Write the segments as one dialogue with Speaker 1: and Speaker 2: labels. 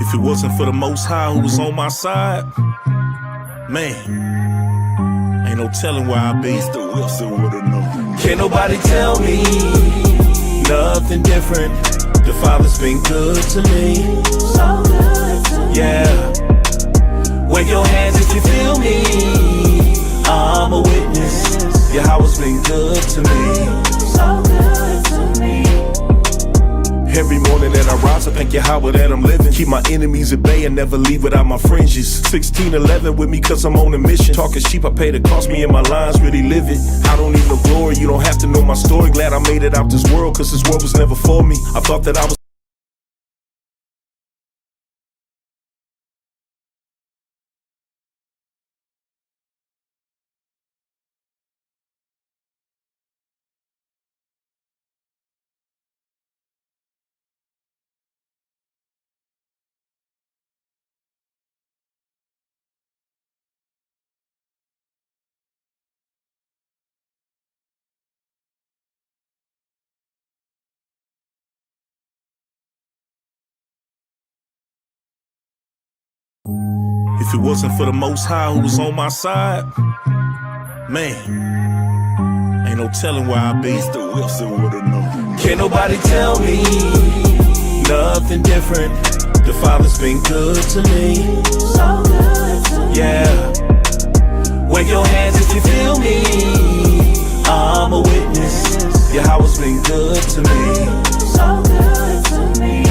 Speaker 1: If it wasn't for the Most High who was on my side, man, ain't no telling where I'd be.
Speaker 2: Mr. Wilson would've known.
Speaker 1: Can't nobody tell me nothing different. The Father's been good to me.
Speaker 3: So good to me.
Speaker 1: Yeah. Wave your hands if you feel me. I'm a witness. Yahweh's been good to me.
Speaker 3: So good to me.
Speaker 1: Every morning that I rise, I thank Yahweh that I'm living. Keep my enemies at bay and never leave without my fringes. 1611 with me cause I'm on a mission. Talking sheep, I pay the cost, me and my lines really live it. I don't need no glory, you don't have to know my story. Glad I made it out this world cause this world was never for me. I thought that I was If it wasn't for the Most High who was on my side, man, ain't no telling where I'd be.
Speaker 2: Mr. Wilson would've known.
Speaker 1: Can't nobody tell me nothing different. The Father's been good to me.
Speaker 3: So good to me.
Speaker 1: Yeah. Wave your hands if you feel me. I'm a witness. Yahweh's been good to me.
Speaker 3: So good to me.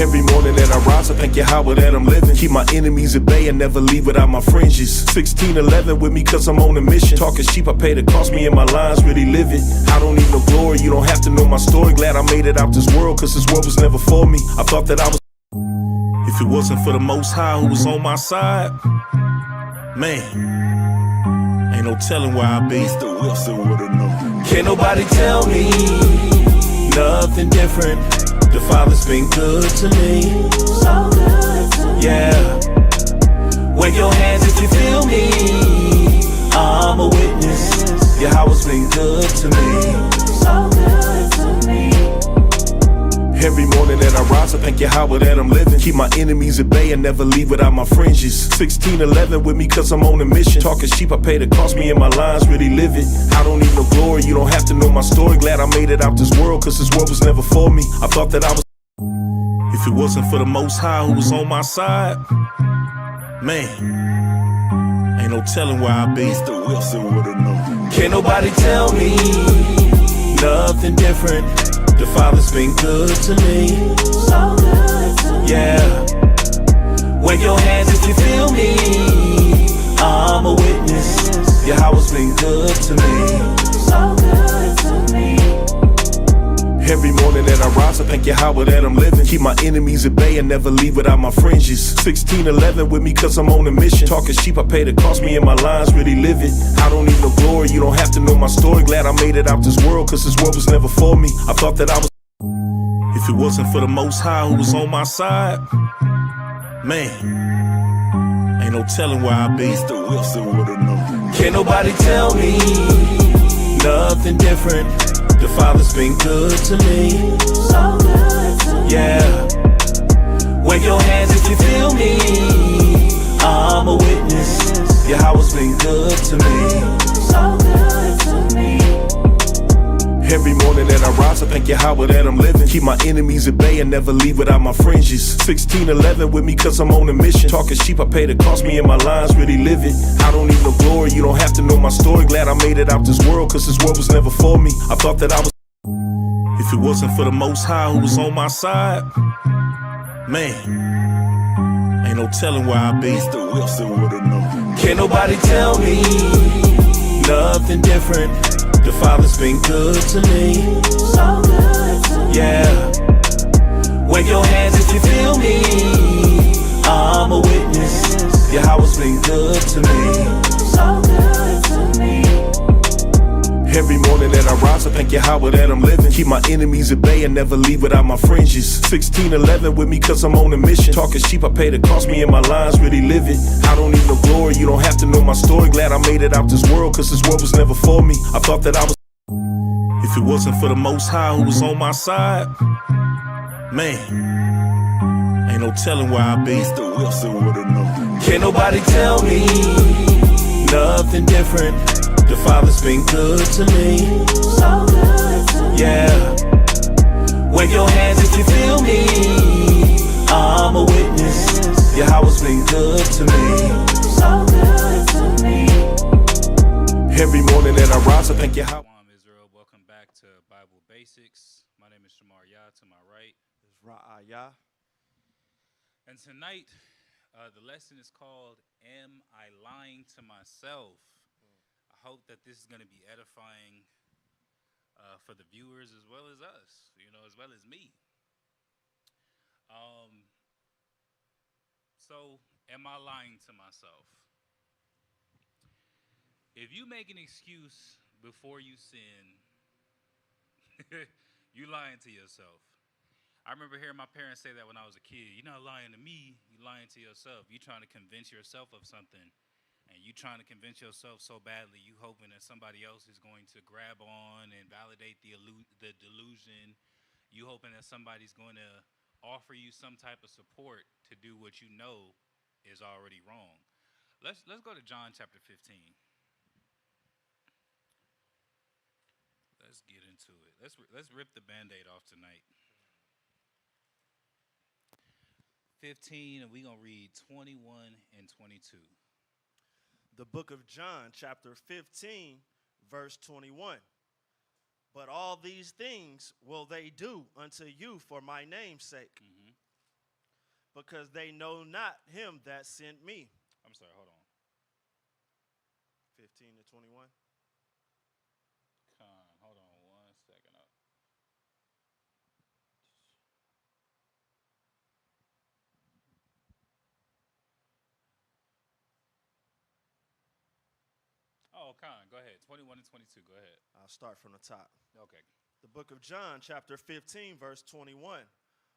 Speaker 1: Every morning that I rise, I thank Yahweh that I'm living. Keep my enemies at bay and never leave without my fringes. 1611 with me cause I'm on a mission. Talking sheep, I pay the cost, me and my lines really live it. I don't need no glory, you don't have to know my story. Glad I made it out this world cause this world was never for me. I thought that I was. If it wasn't for the Most High who was on my side, man, ain't no telling where I'd be.
Speaker 2: Mr. Wilson would've known.
Speaker 1: Can't nobody tell me nothing different. The Father's been good to me.
Speaker 3: So good to me.
Speaker 1: Yeah. Wave your hands if you feel me. I'm a witness. Yahweh's been good to me.
Speaker 3: So good to me.
Speaker 1: Every morning that I rise, I thank Yahweh that I'm living. Keep my enemies at bay and never leave without my fringes. 1611 with me cause I'm on a mission. Talking sheep, I pay the cost, me and my lines really live it. I don't need no glory, you don't have to know my story. Glad I made it out this world cause this world was never for me. I thought that I was. If it wasn't for the Most High who was on my side, man, ain't no telling where I'd be.
Speaker 2: Mr. Wilson would've known.
Speaker 1: Can't nobody tell me nothing different. The Father's been good to me.
Speaker 3: So good to me.
Speaker 1: Yeah. Wave your hands if you feel me. I'm a witness. Yahweh's been good to me.
Speaker 3: So good to me.
Speaker 1: Every morning that I rise, I thank Yahweh that I'm living. Keep my enemies at bay and never leave without my fringes. 1611 with me cause I'm on a mission. Talking sheep, I pay the cost, me and my lines really live it. I don't need no glory, you don't have to know my story. Glad I made it out this world cause this world was never for me. I thought that I was. If it wasn't for the Most High who was on my side, man, ain't no telling where I'd be.
Speaker 2: Mr. Wilson would've known.
Speaker 1: Can't nobody tell me nothing different. The Father's been good to me.
Speaker 3: So good to me.
Speaker 1: Yeah. Wave your hands if you feel me. I'm a witness. Yahweh's been good to me.
Speaker 3: So good to me.
Speaker 1: Every morning that I rise, I thank Yahweh that I'm living. Keep my enemies at bay and never leave without my fringes. 1611 with me cause I'm on a mission. Talking sheep, I pay the cost, me and my lines really live it. I don't need no glory, you don't have to know my story. Glad I made it out this world cause this world was never for me. I thought that I was. If it wasn't for the Most High who was on my side, man, ain't no telling where I'd be.
Speaker 2: Mr. Wilson would've known.
Speaker 1: Can't nobody tell me nothing different. The Father's been good to me.
Speaker 3: So good to me.
Speaker 1: Yeah. Wave your hands if you feel me. I'm a witness. Yahweh's been good to me.
Speaker 3: So good to me.
Speaker 1: Every morning that I rise, I thank Yahweh that I'm living. Keep my enemies at bay and never leave without my fringes. 1611 with me cause I'm on a mission. Talking sheep, I pay the cost, me and my lines really live it. I don't need no glory, you don't have to know my story. Glad I made it out this world cause this world was never for me. I thought that I was. If it wasn't for the Most High who was on my side, man, ain't no telling where I'll be.
Speaker 2: Mr. Wilson would've known.
Speaker 1: Can't nobody tell me nothing different. The Father's been good to me.
Speaker 3: So good to me.
Speaker 1: Yeah. Wave your hands if you feel me. I'm a witness. Yahweh's been good to me.
Speaker 3: So good to me.
Speaker 1: Every morning that I rise, I thank Yahweh.
Speaker 4: Shalom, Israel. Welcome back to Bible Basics. My name is Shamar Yah. To my right
Speaker 5: is Ra'ayah.
Speaker 4: And tonight, the lesson is called, Am I Lying to Myself? I hope that this is going to be edifying for the viewers as well as us, as well as me. So, am I lying to myself? If you make an excuse before you sin, you lying to yourself. I remember hearing my parents say that when I was a kid. You're not lying to me, you're lying to yourself. You're trying to convince yourself of something. And you trying to convince yourself so badly, you hoping that somebody else is going to grab on and validate the delusion. You hoping that somebody's going to offer you some type of support to do what you know is already wrong. Let's go to John chapter 15. Let's get into it. Let's rip the Band-Aid off tonight. 15, and we're going to read 21 and 22.
Speaker 5: The book of John, chapter 15, verse 21. But all these things will they do unto you for my name's sake, because they know not him that sent me.
Speaker 4: I'm sorry, hold on.
Speaker 5: 15 to 21.
Speaker 4: Hold on 1 second. Oh, go ahead. 21 and 22, go ahead.
Speaker 5: I'll start from the top.
Speaker 4: Okay.
Speaker 5: The book of John, chapter 15, verse 21.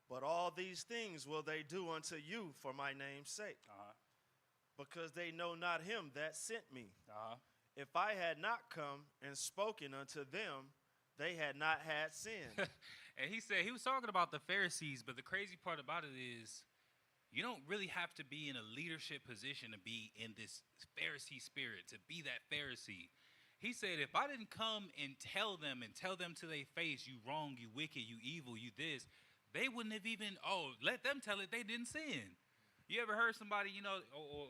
Speaker 5: But all these things will they do unto you for my name's sake, because they know not him that sent me. If I had not come and spoken unto them, they had not had sin.
Speaker 4: And he was talking about the Pharisees, but the crazy part about it is you don't really have to be in a leadership position to be in this Pharisee spirit, to be that Pharisee. He said, if I didn't come and tell them to their face, you wrong, you wicked, you evil, you this, they wouldn't have even, let them tell it, they didn't sin. You ever heard somebody,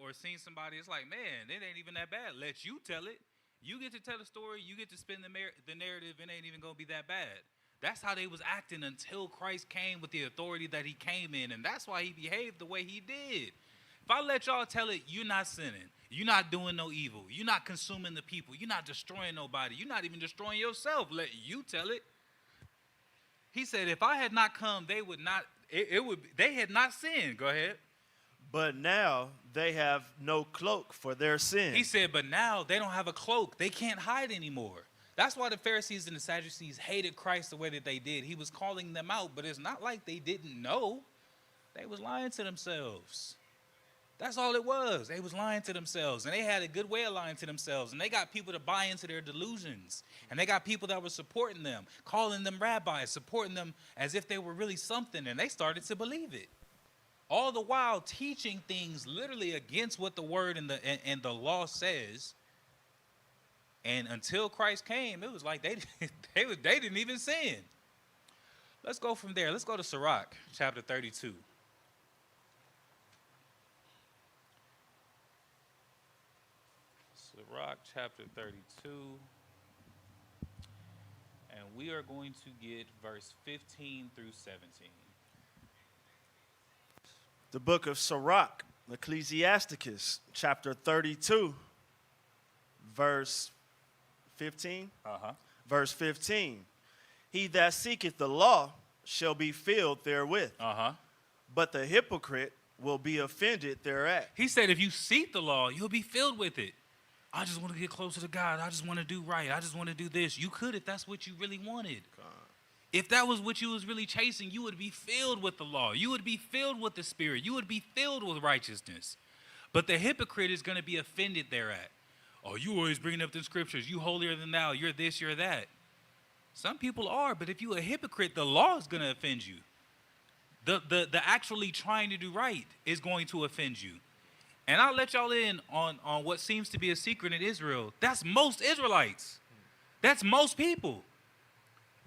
Speaker 4: or seen somebody, it's like, man, it ain't even that bad. Let you tell it. You get to tell the story, you get to spin the narrative, it ain't even going to be that bad. That's how they was acting until Christ came with the authority that he came in, and that's why he behaved the way he did. If I let y'all tell it, you're not sinning. You're not doing no evil. You're not consuming the people. You're not destroying nobody. You're not even destroying yourself. Let you tell it. He said, if I had not come, they would not, they had not sinned. Go ahead.
Speaker 5: But now they have no cloak for their sin.
Speaker 4: He said, but now they don't have a cloak. They can't hide anymore. That's why the Pharisees and the Sadducees hated Christ the way that they did. He was calling them out, but it's not like they didn't know. They was lying to themselves. That's all it was. They was lying to themselves, and they had a good way of lying to themselves, and they got people to buy into their delusions, and they got people that were supporting them, calling them rabbis, supporting them as if they were really something, and they started to believe it. All the while teaching things literally against what the word and the law says. And until Christ came, it was like they didn't even sin. Let's go from there. Let's go to Sirach, chapter 32. Sirach, chapter 32. And we are going to get verse 15 through 17.
Speaker 5: The book of Sirach, Ecclesiasticus, chapter 32, verse 15. Verse 15. He that seeketh the law shall be filled therewith. But the hypocrite will be offended thereat.
Speaker 4: He said, if you seek the law, you'll be filled with it. I just want to get closer to God. I just want to do right. I just want to do this. You could if that's what you really wanted. If that was what you was really chasing, you would be filled with the law. You would be filled with the Spirit. You would be filled with righteousness. But the hypocrite is going to be offended thereat. Oh, you always bringing up the scriptures. You holier than thou. You're this, you're that. Some people are, but if you're a hypocrite, the law is going to offend you. The actually trying to do right is going to offend you. And I'll let y'all in on what seems to be a secret in Israel. That's most Israelites. That's most people.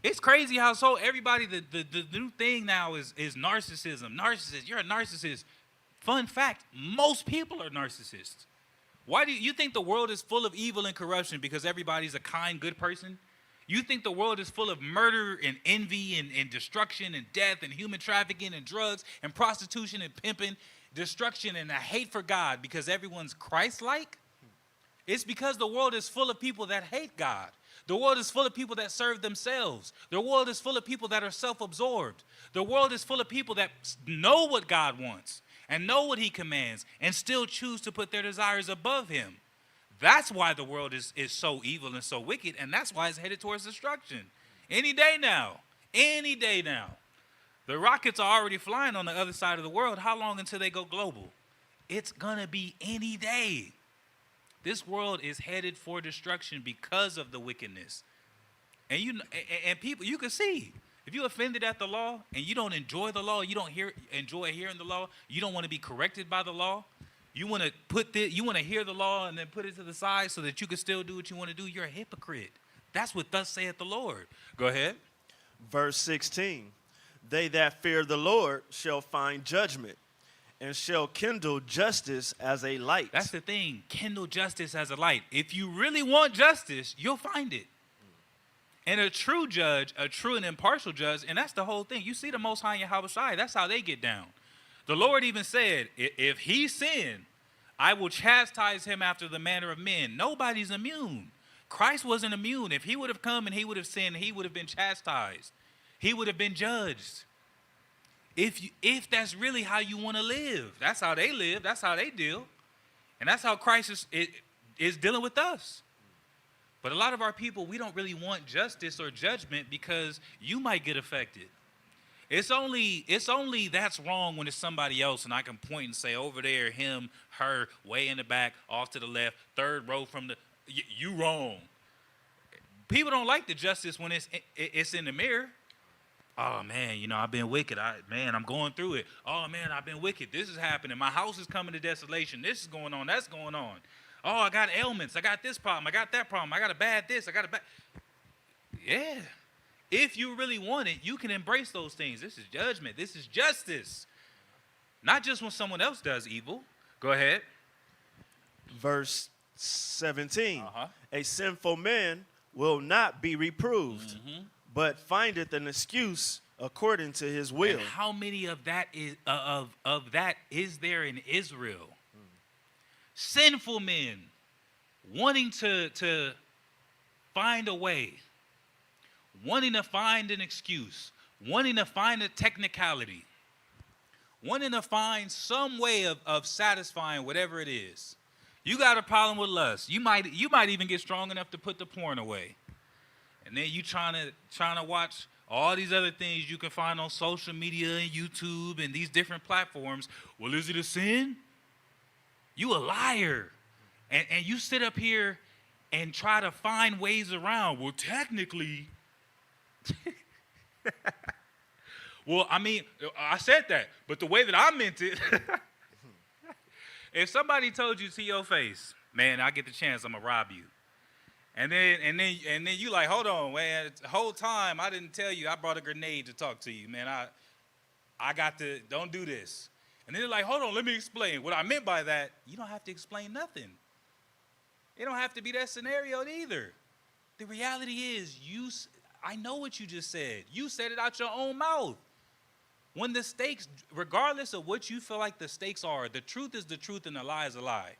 Speaker 4: It's crazy how so everybody, the new thing now is narcissism. Narcissist, you're a narcissist. Fun fact, most people are narcissists. Why do you think the world is full of evil and corruption? Because everybody's a kind, good person? You think the world is full of murder and envy and destruction and death and human trafficking and drugs and prostitution and pimping, destruction and a hate for God because everyone's Christ-like? It's because the world is full of people that hate God. The world is full of people that serve themselves. The world is full of people that are self-absorbed. The world is full of people that know what God wants and know what he commands and still choose to put their desires above him. That's why the world is so evil and so wicked, and that's why it's headed towards destruction. Any day now. Any day now. The rockets are already flying on the other side of the world. How long until they go global? It's going to be any day. This world is headed for destruction because of the wickedness. And people, you can see, if you're offended at the law and you don't enjoy the law, you don't enjoy hearing the law, you don't want to be corrected by the law, you want to hear the law and then put it to the side so that you can still do what you want to do, you're a hypocrite. That's what thus saith the Lord. Go ahead.
Speaker 5: Verse 16, they that fear the Lord shall find judgment and shall kindle justice as a light.
Speaker 4: That's the thing, kindle justice as a light. If you really want justice, you'll find it. And a true judge, a true and impartial judge, and that's the whole thing. You see the Most High Yahweh Shai, that's how they get down. The Lord even said, if he sinned, I will chastise him after the manner of men. Nobody's immune. Christ wasn't immune. If he would have come and he would have sinned, he would have been chastised. He would have been judged. If that's really how you want to live, that's how they live, that's how they deal. And that's how Christ is dealing with us. But a lot of our people, we don't really want justice or judgment because you might get affected. It's only that's wrong when it's somebody else and I can point and say over there, him, her, way in the back, off to the left, third row from you wrong. People don't like the justice when it's in the mirror. Oh, man, I've been wicked. I'm going through it. Oh, man, I've been wicked. This is happening. My house is coming to desolation. This is going on. That's going on. Oh, I got ailments. I got this problem. I got that problem. I got a bad this. I got a bad. Yeah. If you really want it, you can embrace those things. This is judgment. This is justice. Not just when someone else does evil. Go ahead.
Speaker 5: Verse 17. A sinful man will not be reproved, but findeth an excuse according to his will.
Speaker 4: And how many of that is there in Israel? Sinful men wanting to find a way, wanting to find an excuse, wanting to find a technicality, wanting to find some way of satisfying whatever it is. You got a problem with lust. You might even get strong enough to put the porn away. And then you trying to watch all these other things you can find on social media and YouTube and these different platforms. Well, is it a sin? You a liar. And you sit up here and try to find ways around. Well, technically. Well, I said that, but the way that I meant it. If somebody told you to your face, man, I get the chance, I'm gonna rob you. And then you like, hold on, man. The whole time I didn't tell you I brought a grenade to talk to you, man. I got to, don't do this. And then they're like, hold on, let me explain. What I meant by that, you don't have to explain nothing. It don't have to be that scenario either. The reality is, I know what you just said. You said it out your own mouth. When the stakes, regardless of what you feel like the stakes are, the truth is the truth and the lie is a lie.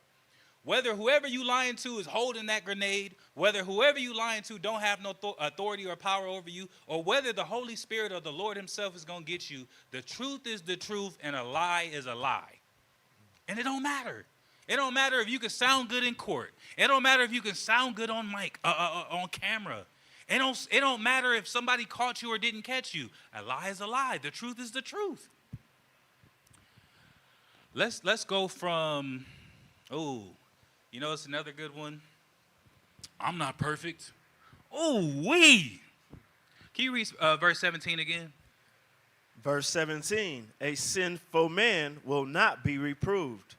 Speaker 4: Whether whoever you lying to is holding that grenade, whether whoever you lying to don't have no authority or power over you, or whether the Holy Spirit or the Lord himself is going to get you, the truth is the truth and a lie is a lie. And it don't matter. It don't matter if you can sound good in court. It don't matter if you can sound good on on camera. It don't matter if somebody caught you or didn't catch you. A lie is a lie. The truth is the truth. Let's go from, it's another good one. I'm not perfect. Can you read verse 17 again?
Speaker 5: Verse 17, a sinful man will not be reproved,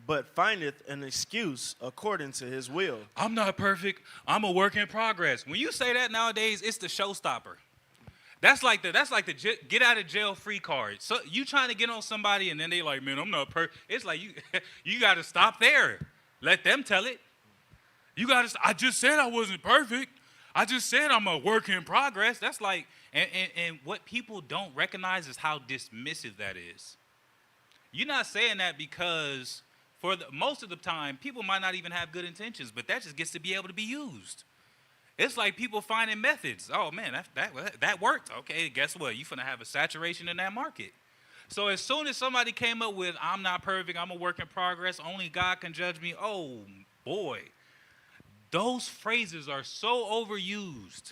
Speaker 5: but findeth an excuse according to his will.
Speaker 4: I'm not perfect. I'm a work in progress. When you say that nowadays, it's the showstopper. That's like the get out of jail free card. So you trying to get on somebody and then they like, man, I'm not perfect. It's like you got to stop there. Let them tell it. You got to. I just said I wasn't perfect. I just said I'm a work in progress. That's like, and what people don't recognize is how dismissive that is. You're not saying that because most of the time, people might not even have good intentions, but that just gets to be able to be used. It's like people finding methods. Oh man, that worked. Okay, guess what? You're finna have a saturation in that market. So as soon as somebody came up with, I'm not perfect, I'm a work in progress, only God can judge me, oh boy. Those phrases are so overused,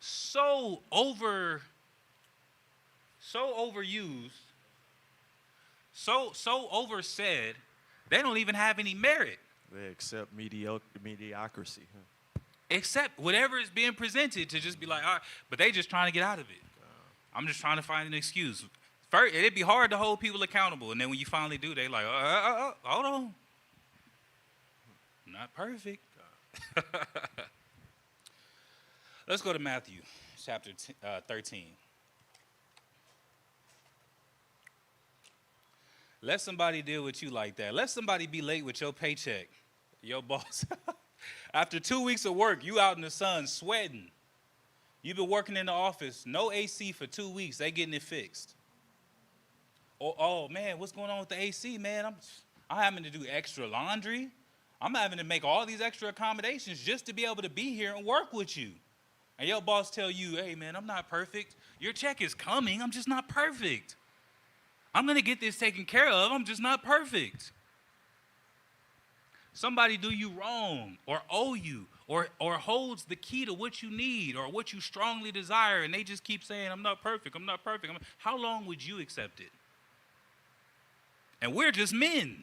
Speaker 4: so overused, so oversaid, they don't even have any merit.
Speaker 5: They accept mediocrity.
Speaker 4: Except whatever is being presented to just be like, all right, but they just trying to get out of it. I'm just trying to find an excuse. First, it'd be hard to hold people accountable, and then when you finally do, they like, hold on. Not perfect. Let's go to Matthew chapter 13. Let somebody deal with you like that. Let somebody be late with your paycheck, your boss. After 2 weeks of work, you out in the sun sweating. You've been working in the office, no AC for 2 weeks. They getting it fixed. Oh man, what's going on with the AC, man? I'm having to do extra laundry. I'm having to make all these extra accommodations just to be able to be here and work with you. And your boss tell you, hey man, I'm not perfect. Your check is coming. I'm just not perfect. I'm going to get this taken care of. I'm just not perfect. Somebody do you wrong or owe you or holds the key to what you need or what you strongly desire, and they just keep saying, I'm not perfect, I'm not perfect. How long would you accept it? And we're just men.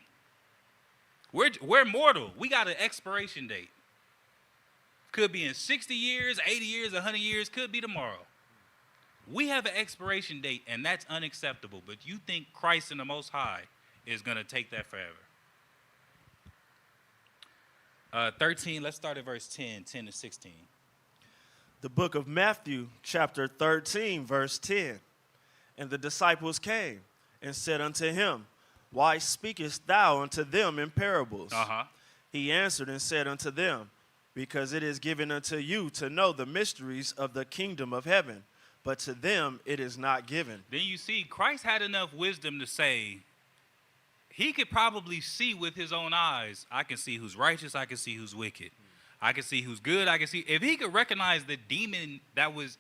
Speaker 4: We're mortal. We got an expiration date. Could be in 60 years, 80 years, 100 years, could be tomorrow. We have an expiration date, and that's unacceptable. But you think Christ in the Most High is going to take that forever? 13, let's start at verse 10 to 16.
Speaker 5: The book of Matthew, chapter 13, verse 10. And the disciples came and said unto him, why speakest thou unto them in parables? He answered and said unto them, because it is given unto you to know the mysteries of the kingdom of heaven, but to them it is not given.
Speaker 4: Then you see, Christ had enough wisdom to say, he could probably see with his own eyes, I can see who's righteous, I can see who's wicked. I can see who's good, I can see. If he could recognize the demon that was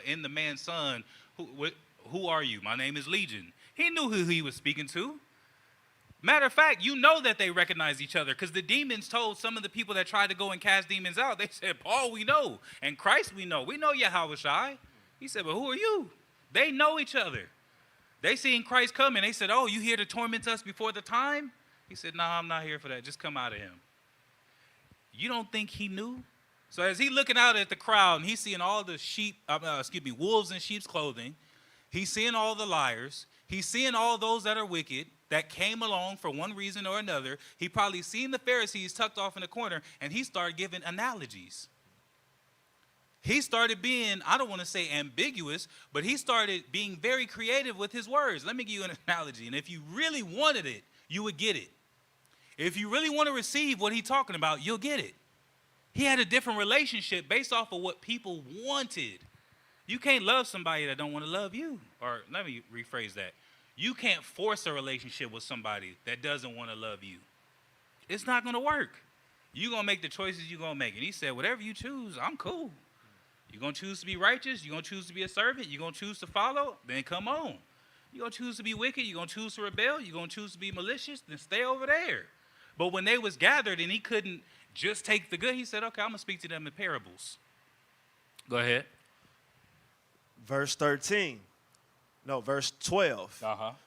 Speaker 4: in the man's son, who are you? My name is Legion. He knew who he was speaking to. Matter of fact, you know that they recognize each other because the demons told some of the people that tried to go and cast demons out, they said, Paul, we know, and Christ we know. We know Yahushua. He said, but who are you? They know each other. They seen Christ coming. They said, oh, you here to torment us before the time? He said, no, I'm not here for that. Just come out of him. You don't think he knew? So as he looking out at the crowd and he's seeing all the wolves in sheep's clothing, he's seeing all the liars. He's seeing all those that are wicked that came along for one reason or another. He probably seen the Pharisees tucked off in the corner, and he started giving analogies. He started being, I don't want to say ambiguous, but he started being very creative with his words. Let me give you an analogy, and if you really wanted it, you would get it. If you really want to receive what he's talking about, you'll get it. He had a different relationship based off of what people wanted. You can't love somebody that don't want to love you. Or let me rephrase that. You can't force a relationship with somebody that doesn't want to love you. It's not going to work. You're going to make the choices you're going to make. And he said, whatever you choose, I'm cool. You're going to choose to be righteous. You're going to choose to be a servant. You're going to choose to follow. Then come on. You're going to choose to be wicked. You're going to choose to rebel. You're going to choose to be malicious. Then stay over there. But when they was gathered and he couldn't just take the good, he said, okay, I'm going to speak to them in parables. Go ahead.
Speaker 5: Verse 12.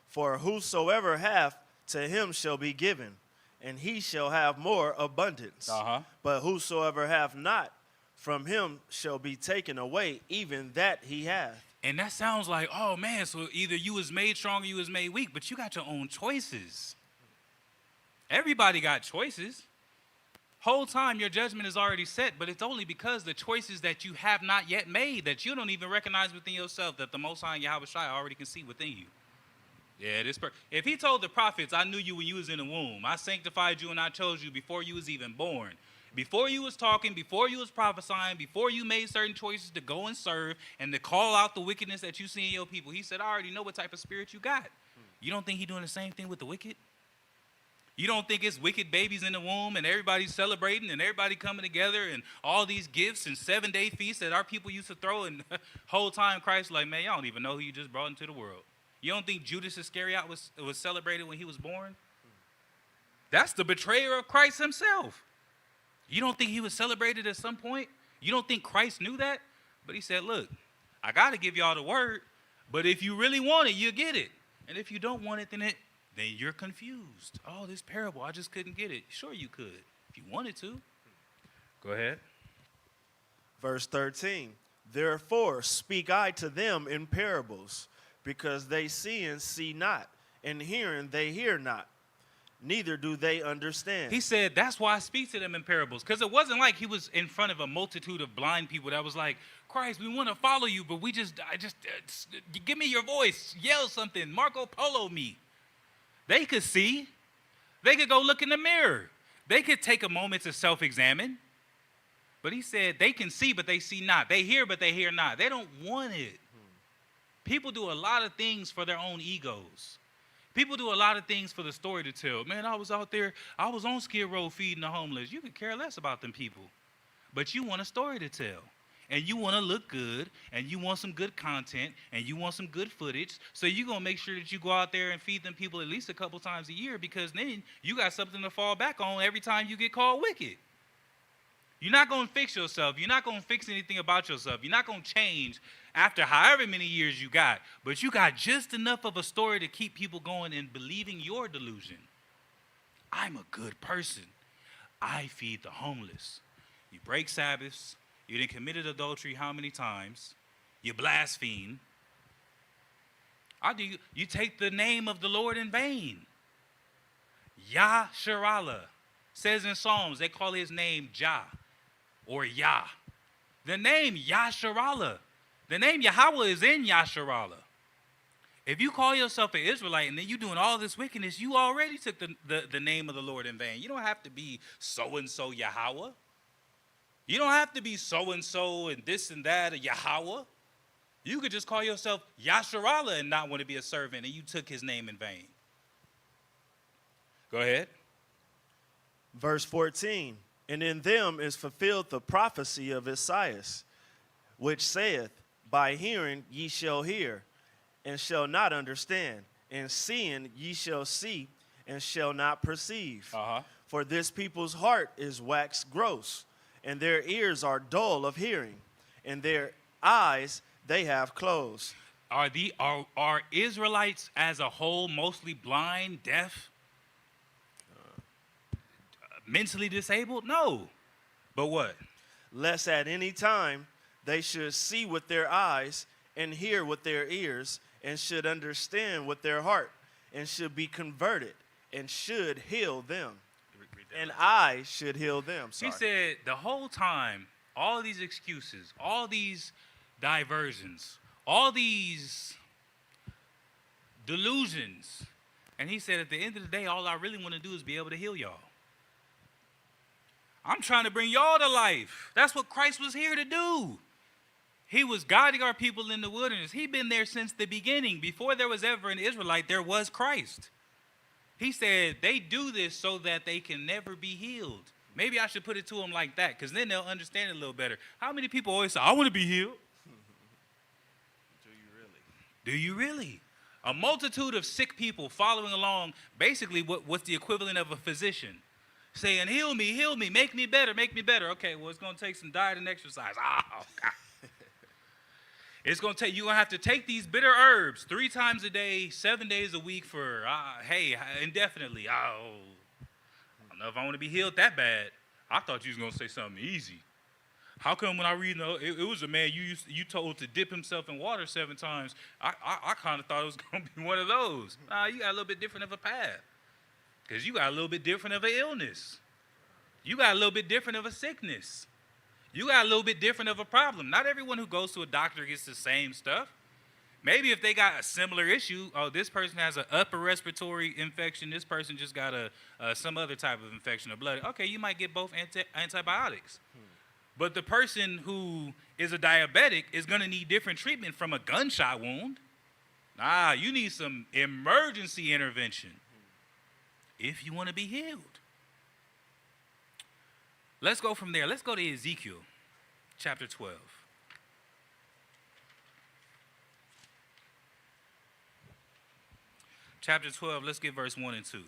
Speaker 5: For whosoever hath, to him shall be given, and he shall have more abundance. But whosoever hath not, from him shall be taken away even that he hath.
Speaker 4: And that sounds like, oh man, so either you was made strong or you was made weak, but you got your own choices. Everybody got choices. Whole time your judgment is already set, but it's only because the choices that you have not yet made that you don't even recognize within yourself that the Most High Yahweh Shai already can see within you. Yeah, if he told the prophets, I knew you when you was in the womb. I sanctified you and I chose you before you was even born. Before you was talking, before you was prophesying, before you made certain choices to go and serve and to call out the wickedness that you see in your people. He said, I already know what type of spirit you got. You don't think he doing the same thing with the wicked? You don't think it's wicked babies in the womb and everybody's celebrating and everybody coming together and all these gifts and 7-day feasts that our people used to throw, and whole time Christ like, man, y'all don't even know who you just brought into the world. You don't think Judas Iscariot was celebrated when he was born? That's the betrayer of Christ himself. You don't think he was celebrated at some point? You don't think Christ knew that? But he said, look, I got to give y'all the word, but if you really want it, you get it. And if you don't want it, then you're confused. Oh, this parable, I just couldn't get it. Sure you could, if you wanted to. Go ahead.
Speaker 5: Verse 13, therefore speak I to them in parables, because they see and see not, and hearing they hear not, neither do they understand.
Speaker 4: He said, that's why I speak to them in parables, because it wasn't like he was in front of a multitude of blind people that was like, Christ, we want to follow you, but give me your voice, yell something, Marco Polo me. They could see. They could go look in the mirror. They could take a moment to self-examine. But he said they can see, but they see not. They hear, but they hear not. They don't want it. People do a lot of things for their own egos. People do a lot of things for the story to tell. Man, I was out there. I was on Skid Row feeding the homeless. You could care less about them people. But you want a story to tell. And you want to look good, and you want some good content, and you want some good footage. So you're going to make sure that you go out there and feed them people at least a couple times a year, because then you got something to fall back on every time you get called wicked. You're not going to fix yourself. You're not going to fix anything about yourself. You're not going to change after however many years you got. But you got just enough of a story to keep people going and believing your delusion. I'm a good person. I feed the homeless. You break Sabbaths. You done committed adultery how many times? You blaspheme. You take the name of the Lord in vain. Yasharallah says in Psalms, they call his name Jah or Yah. The name Yasharallah, the name Yahweh is in Yasharallah. If you call yourself an Israelite and then you doing all this wickedness, you already took the name of the Lord in vain. You don't have to be so-and-so Yahweh. You don't have to be so-and-so and this and that, or Yahweh. You could just call yourself Yasharallah and not want to be a servant, and you took his name in vain. Go ahead.
Speaker 5: Verse 14, and in them is fulfilled the prophecy of Isaiah, which saith, by hearing ye shall hear, and shall not understand, and seeing ye shall see, and shall not perceive. For this people's heart is waxed gross, and their ears are dull of hearing, and their eyes they have closed.
Speaker 4: Are Israelites as a whole mostly blind, deaf, mentally disabled? No. But what?
Speaker 5: Lest at any time they should see with their eyes, and hear with their ears, and should understand with their heart, and should be converted, and should heal them. And I should heal them. Sorry.
Speaker 4: He said the whole time, all these excuses, all these diversions, all these delusions. And he said at the end of the day, all I really want to do is be able to heal y'all. I'm trying to bring y'all to life. That's what Christ was here to do. He was guiding our people in the wilderness. He'd been there since the beginning. Before there was ever an Israelite, there was Christ. He said they do this so that they can never be healed. Maybe I should put it to them like that, because then they'll understand it a little better. How many people always say, I want to be healed?
Speaker 5: Do you really?
Speaker 4: Do you really? A multitude of sick people following along, basically what's the equivalent of a physician, saying, heal me, make me better, make me better. Okay, well, it's going to take some diet and exercise. Oh, God. It's going to take, you're going to have to take these bitter herbs 3 times a day, 7 days a week for, indefinitely. I don't know if I want to be healed that bad. I thought you was going to say something easy. How come when I read, it was a man you told to dip himself in water 7 times? I kind of thought it was going to be one of those. Nah, you got a little bit different of a path. Because you got a little bit different of an illness. You got a little bit different of a sickness. You got a little bit different of a problem. Not everyone who goes to a doctor gets the same stuff. Maybe if they got a similar issue, this person has an upper respiratory infection, this person just got some other type of infection of blood. Okay, you might get both antibiotics. But the person who is a diabetic is going to need different treatment from a gunshot wound. Nah, you need some emergency intervention if you want to be healed. Let's go from there. Let's go to Ezekiel chapter 12. Chapter 12, let's get verse 1 and 2.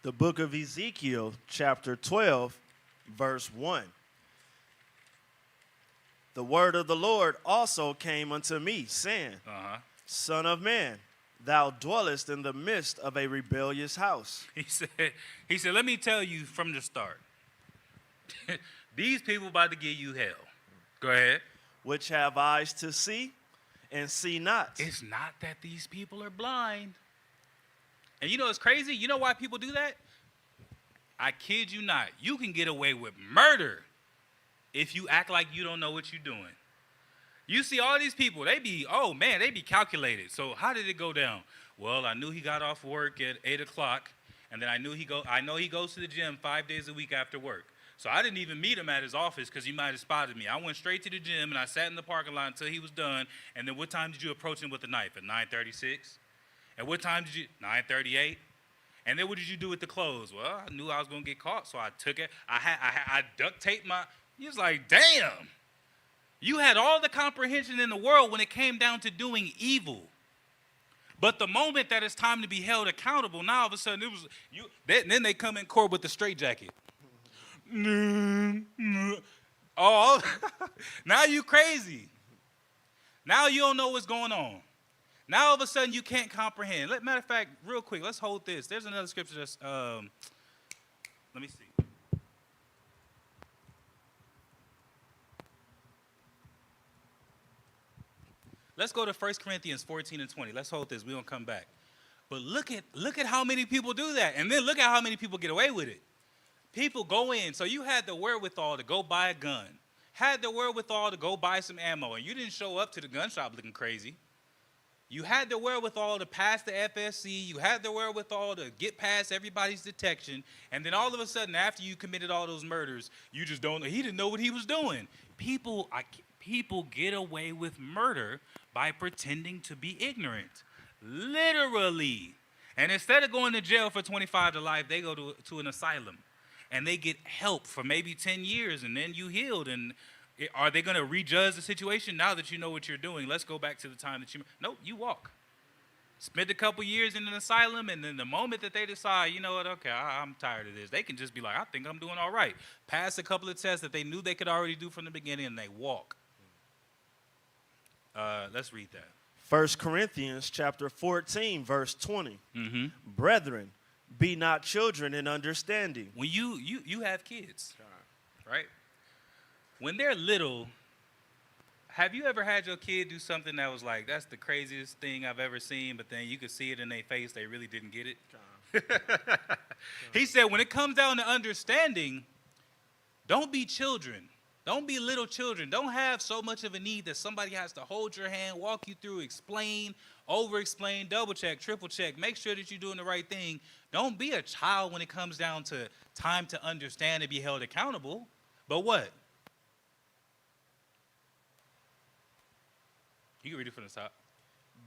Speaker 5: The book of Ezekiel, chapter 12, verse 1. The word of the Lord also came unto me, saying, Son of man, thou dwellest in the midst of a rebellious house.
Speaker 4: He said, let me tell you from the start. These people about to give you hell. Go ahead.
Speaker 5: Which have eyes to see and see not.
Speaker 4: It's not that these people are blind. And you know what's crazy? You know why people do that? I kid you not. You can get away with murder if you act like you don't know what you're doing. You see all these people, they be calculated. So how did it go down? Well, I knew he got off work at 8 o'clock, and then I know he goes to the gym 5 days a week after work. So I didn't even meet him at his office because he might have spotted me. I went straight to the gym, and I sat in the parking lot until he was done. And then what time did you approach him with the knife? At 9:36? And what time did you? 9:38? And then what did you do with the clothes? Well, I knew I was going to get caught, so I took it. I duct taped my... He was like, damn. You had all the comprehension in the world when it came down to doing evil. But the moment that it's time to be held accountable, now all of a sudden it was you. Then they come in court with the straitjacket. Oh, now you crazy. Now you don't know what's going on. Now all of a sudden you can't comprehend. Matter of fact, real quick, let's hold this. There's another scripture that's, let me see. Let's go to 1 Corinthians 14 and 20. Let's hold this. We're going to come back. But look at how many people do that. And then look at how many people get away with it. People go in. So you had the wherewithal to go buy a gun. Had the wherewithal to go buy some ammo. And you didn't show up to the gun shop looking crazy. You had the wherewithal to pass the FSC. You had the wherewithal to get past everybody's detection. And then all of a sudden, after you committed all those murders, you just don't know. He didn't know what he was doing. People get away with murder by pretending to be ignorant. Literally. And instead of going to jail for 25 to life, they go to an asylum. And they get help for maybe 10 years, and then you healed. And are they going to rejudge the situation now that you know what you're doing? Let's go back to the time that nope, you walk. Spend a couple years in an asylum, and then the moment that they decide, you know what, okay, I'm tired of this, they can just be like, I think I'm doing all right. Pass a couple of tests that they knew they could already do from the beginning, and they walk. Let's read that.
Speaker 5: 1 Corinthians chapter 14, verse 20.
Speaker 4: Mm-hmm.
Speaker 5: Brethren, be not children in understanding.
Speaker 4: When you have kids, right? When they're little, have you ever had your kid do something that was like, that's the craziest thing I've ever seen, but then you could see it in their face, they really didn't get it? He said, when it comes down to understanding, don't be children. Don't be little children. Don't have so much of a need that somebody has to hold your hand, walk you through, explain, over-explain, double-check, triple-check, make sure that you're doing the right thing. Don't be a child when it comes down to time to understand and be held accountable. But what? You can read it from the top.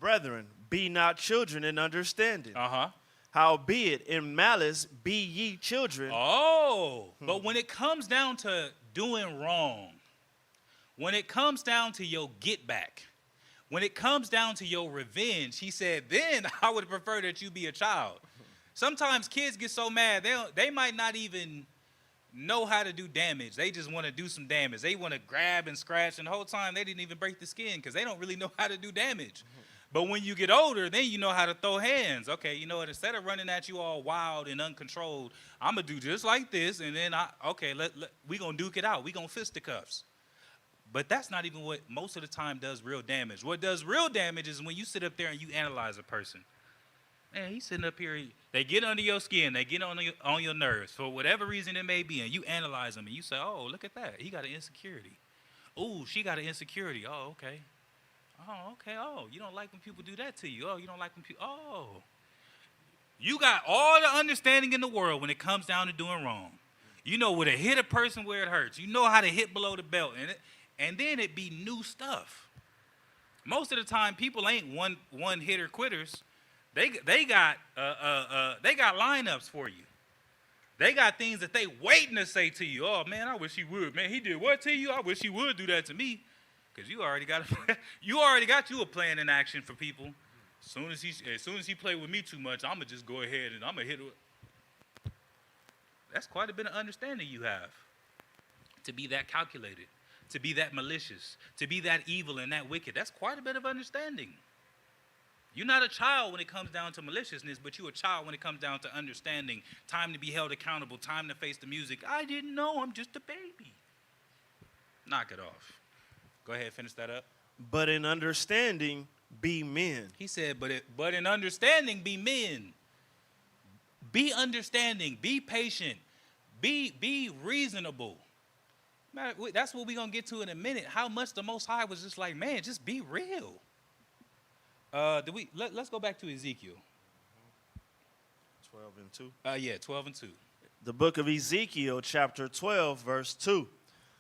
Speaker 5: Brethren, be not children in understanding.
Speaker 4: Uh-huh.
Speaker 5: Howbeit, in malice be ye children.
Speaker 4: Oh, but when it comes down to doing wrong, when it comes down to your get back, when it comes down to your revenge, he said, then I would prefer that you be a child. Sometimes kids get so mad, they might not even know how to do damage. They just want to do some damage. They want to grab and scratch, and the whole time they didn't even break the skin because they don't really know how to do damage. But when you get older, then you know how to throw hands. Okay, you know what? Instead of running at you all wild and uncontrolled, I'm going to do just like this, and then, we're going to duke it out. We're going to fisticuffs. But that's not even what most of the time does real damage. What does real damage is when you sit up there and you analyze a person. Man, he's sitting up here. They get under your skin. They get on your nerves for whatever reason it may be. And you analyze them and you say, oh, look at that. He got an insecurity. Oh, she got an insecurity. Oh, okay. Oh, okay. Oh, you don't like when people do that to you. Oh, you don't like when people. Oh. You got all the understanding in the world when it comes down to doing wrong. You know where to hit a person where it hurts. You know how to hit below the belt. And then it be new stuff. Most of the time, people ain't one hitter quitters. They got lineups for you. They got things that they waiting to say to you. Oh man, I wish he would. Man, he did what to you? I wish he would do that to me. Because you already got you a plan in action for people. As soon as he play with me too much, I'ma just go ahead and I'ma hit it. That's quite a bit of understanding you have. To be that calculated, to be that malicious, to be that evil and that wicked. That's quite a bit of understanding. You're not a child when it comes down to maliciousness, but you're a child when it comes down to understanding, time to be held accountable, time to face the music. I didn't know, I'm just a baby. Knock it off. Go ahead, finish that up.
Speaker 5: But in understanding, be men.
Speaker 4: He said, but in understanding, be men. Be understanding, be patient, be reasonable. Man, that's what we're going to get to in a minute. How much the Most High was just like, man, just be real. Let's go back to Ezekiel.
Speaker 5: 12 and 2.
Speaker 4: 12 and 2.
Speaker 5: The book of Ezekiel, chapter 12, verse 2.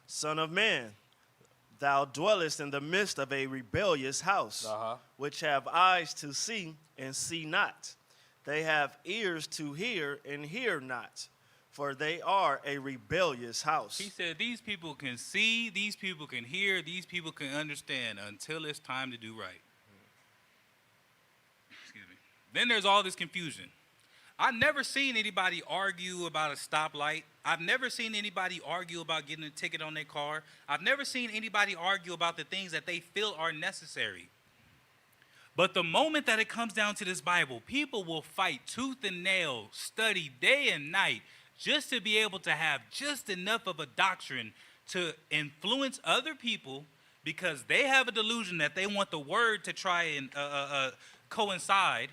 Speaker 5: Son of man, thou dwellest in the midst of a rebellious house, which have eyes to see and see not. They have ears to hear and hear not, for they are a rebellious house.
Speaker 4: He said these people can see, these people can hear, these people can understand until it's time to do right. Then there's all this confusion. I've never seen anybody argue about a stoplight. I've never seen anybody argue about getting a ticket on their car. I've never seen anybody argue about the things that they feel are necessary. But the moment that it comes down to this Bible, people will fight tooth and nail, study day and night, just to be able to have just enough of a doctrine to influence other people because they have a delusion that they want the word to try and coincide.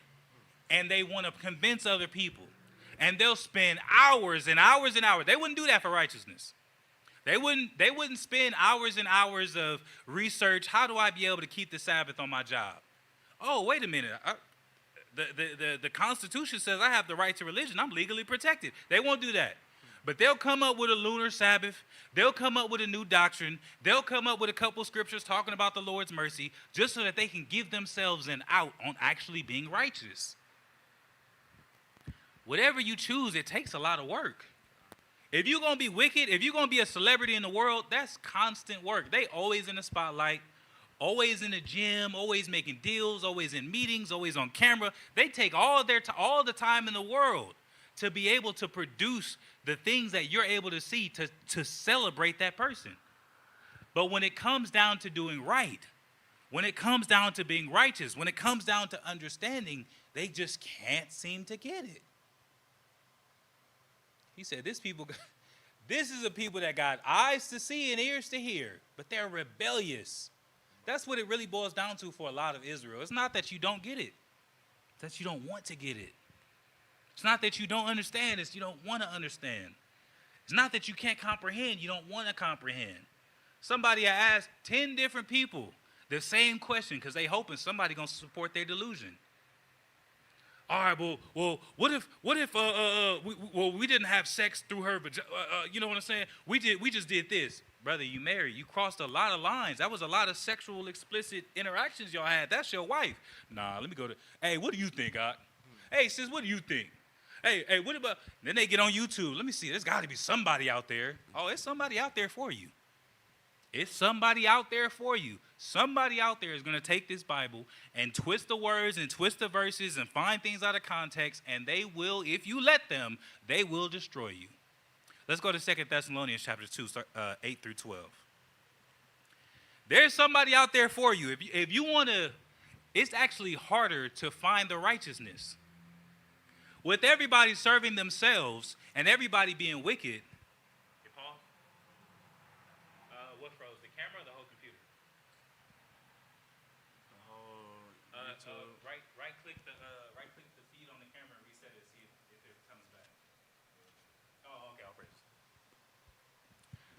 Speaker 4: And they want to convince other people. And they'll spend hours and hours and hours. They wouldn't do that for righteousness. They wouldn't spend hours and hours of research. How do I be able to keep the Sabbath on my job? Oh, wait a minute. The Constitution says I have the right to religion. I'm legally protected. They won't do that. But they'll come up with a lunar Sabbath. They'll come up with a new doctrine. They'll come up with a couple scriptures talking about the Lord's mercy just so that they can give themselves an out on actually being righteous. Whatever you choose, it takes a lot of work. If you're going to be wicked, if you're going to be a celebrity in the world, that's constant work. They always in the spotlight, always in the gym, always making deals, always in meetings, always on camera. They take all the time in the world to be able to produce the things that you're able to see to celebrate that person. But when it comes down to doing right, when it comes down to being righteous, when it comes down to understanding, they just can't seem to get it. He said, this is a people that got eyes to see and ears to hear, but they're rebellious. That's what it really boils down to for a lot of Israel. It's not that you don't get it. It's that you don't want to get it. It's not that you don't understand. It's you don't want to understand. It's not that you can't comprehend. You don't want to comprehend. Somebody asked 10 different people the same question because they hoping somebody going to support their delusion. All right, well, what if we didn't have sex through her, but you know what I'm saying? We just did this, brother. You married, you crossed a lot of lines. That was a lot of sexual explicit interactions y'all had. That's your wife. Nah, let me go to. Hey, what do you think, Ock? Hey, sis, what do you think? Hey, what about? Then they get on YouTube. Let me see. There's got to be somebody out there. Oh, it's somebody out there for you. It's somebody out there for you. Somebody out there is going to take this Bible and twist the words and twist the verses and find things out of context, and they will, if you let them, they will destroy you. Let's go to 2 Thessalonians chapter 2, 8 through 12. There's somebody out there for you. If you want to, it's actually harder to find the righteousness. With everybody serving themselves and everybody being wicked, what froze? The camera or the whole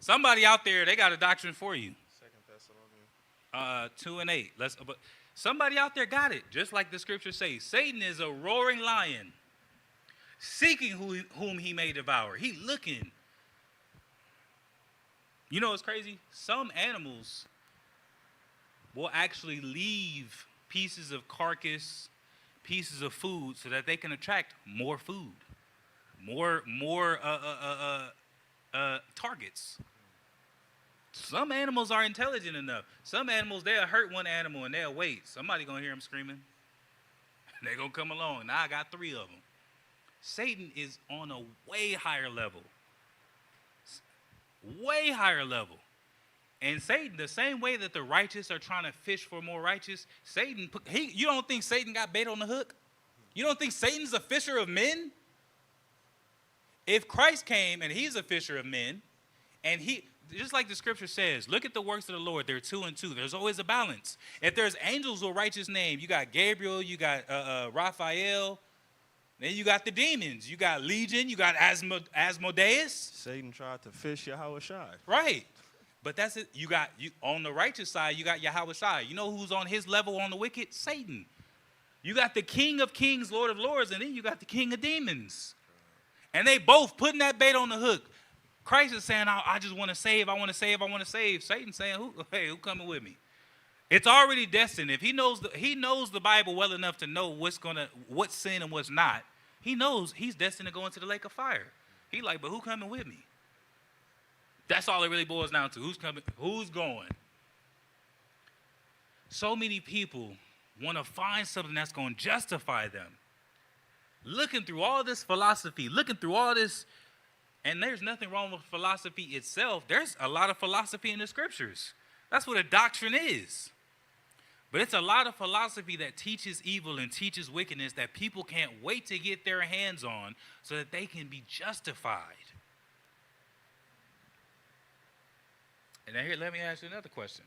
Speaker 4: Somebody out there, they got a doctrine for you.
Speaker 5: 2 Thessalonians.
Speaker 4: 2 and 8. But somebody out there got it. Just like the scripture says, Satan is a roaring lion, seeking whom he may devour. He looking. You know what's crazy? Some animals will actually leave pieces of carcass, pieces of food, so that they can attract more food, more targets. Some animals are intelligent enough. Some animals, they'll hurt one animal and they'll wait. Somebody gonna hear them screaming. They're gonna come along. Now I got 3 of them. Satan is on a way higher level. Way higher level. And Satan, the same way that the righteous are trying to fish for more righteous, Satan, you don't think Satan got bait on the hook? You don't think Satan's a fisher of men? If Christ came and he's a fisher of men, and just like the scripture says, look at the works of the Lord. They're 2 and 2. There's always a balance. If there's angels with righteous name, you got Gabriel, you got Raphael, then you got the demons. You got Legion, you got Asmodeus.
Speaker 5: Satan tried to fish Yahweh Shai.
Speaker 4: Right. But that's it. You on the righteous side, you got Yahweh Shai. You know who's on his level on the wicked? Satan. You got the King of Kings, Lord of Lords, and then you got the King of Demons. And they both putting that bait on the hook. Christ is saying, I just want to save, I want to save, I want to save. Satan's saying, who coming with me? It's already destined. If he knows the Bible well enough to know what's sin and what's not, he knows he's destined to go into the lake of fire. He like, but who coming with me? That's all it really boils down to. Who's coming? Who's going? So many people want to find something that's going to justify them. Looking through all this philosophy, looking through all this, and there's nothing wrong with philosophy itself. There's a lot of philosophy in the scriptures. That's what a doctrine is. But it's a lot of philosophy that teaches evil and teaches wickedness that people can't wait to get their hands on so that they can be justified. And now here, let me ask you another question.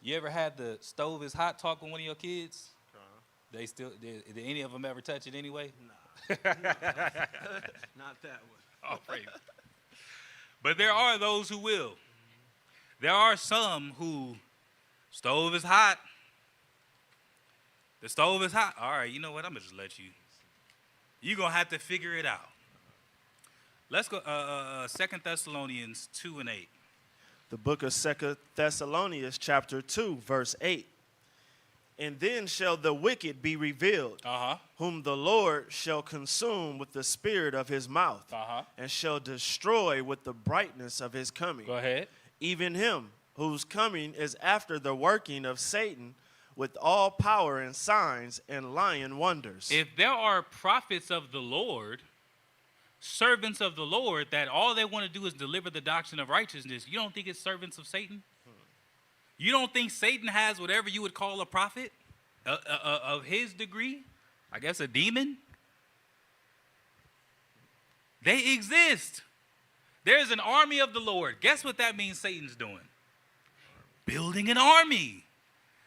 Speaker 4: You ever had the stove is hot talk with one of your kids? They still, did any of them ever touch it anyway?
Speaker 5: No. Not that one.
Speaker 4: Oh, praise. But there are those who will. There are some who, stove is hot. The stove is hot. All right, you know what? I'm going to just let you. You're going to have to figure it out. Let's go, 2 Thessalonians 2 and 8.
Speaker 5: The book of 2 Thessalonians chapter 2, verse 8. And then shall the wicked be revealed, whom the Lord shall consume with the spirit of his mouth, and shall destroy with the brightness of his coming.
Speaker 4: Go ahead.
Speaker 5: Even him whose coming is after the working of Satan with all power and signs and lying wonders.
Speaker 4: If there are prophets of the Lord, servants of the Lord, that all they want to do is deliver the doctrine of righteousness, you don't think it's servants of Satan? You don't think Satan has whatever you would call a prophet of his degree? I guess a demon? They exist. There's an army of the Lord. Guess what that means Satan's doing? Building an army.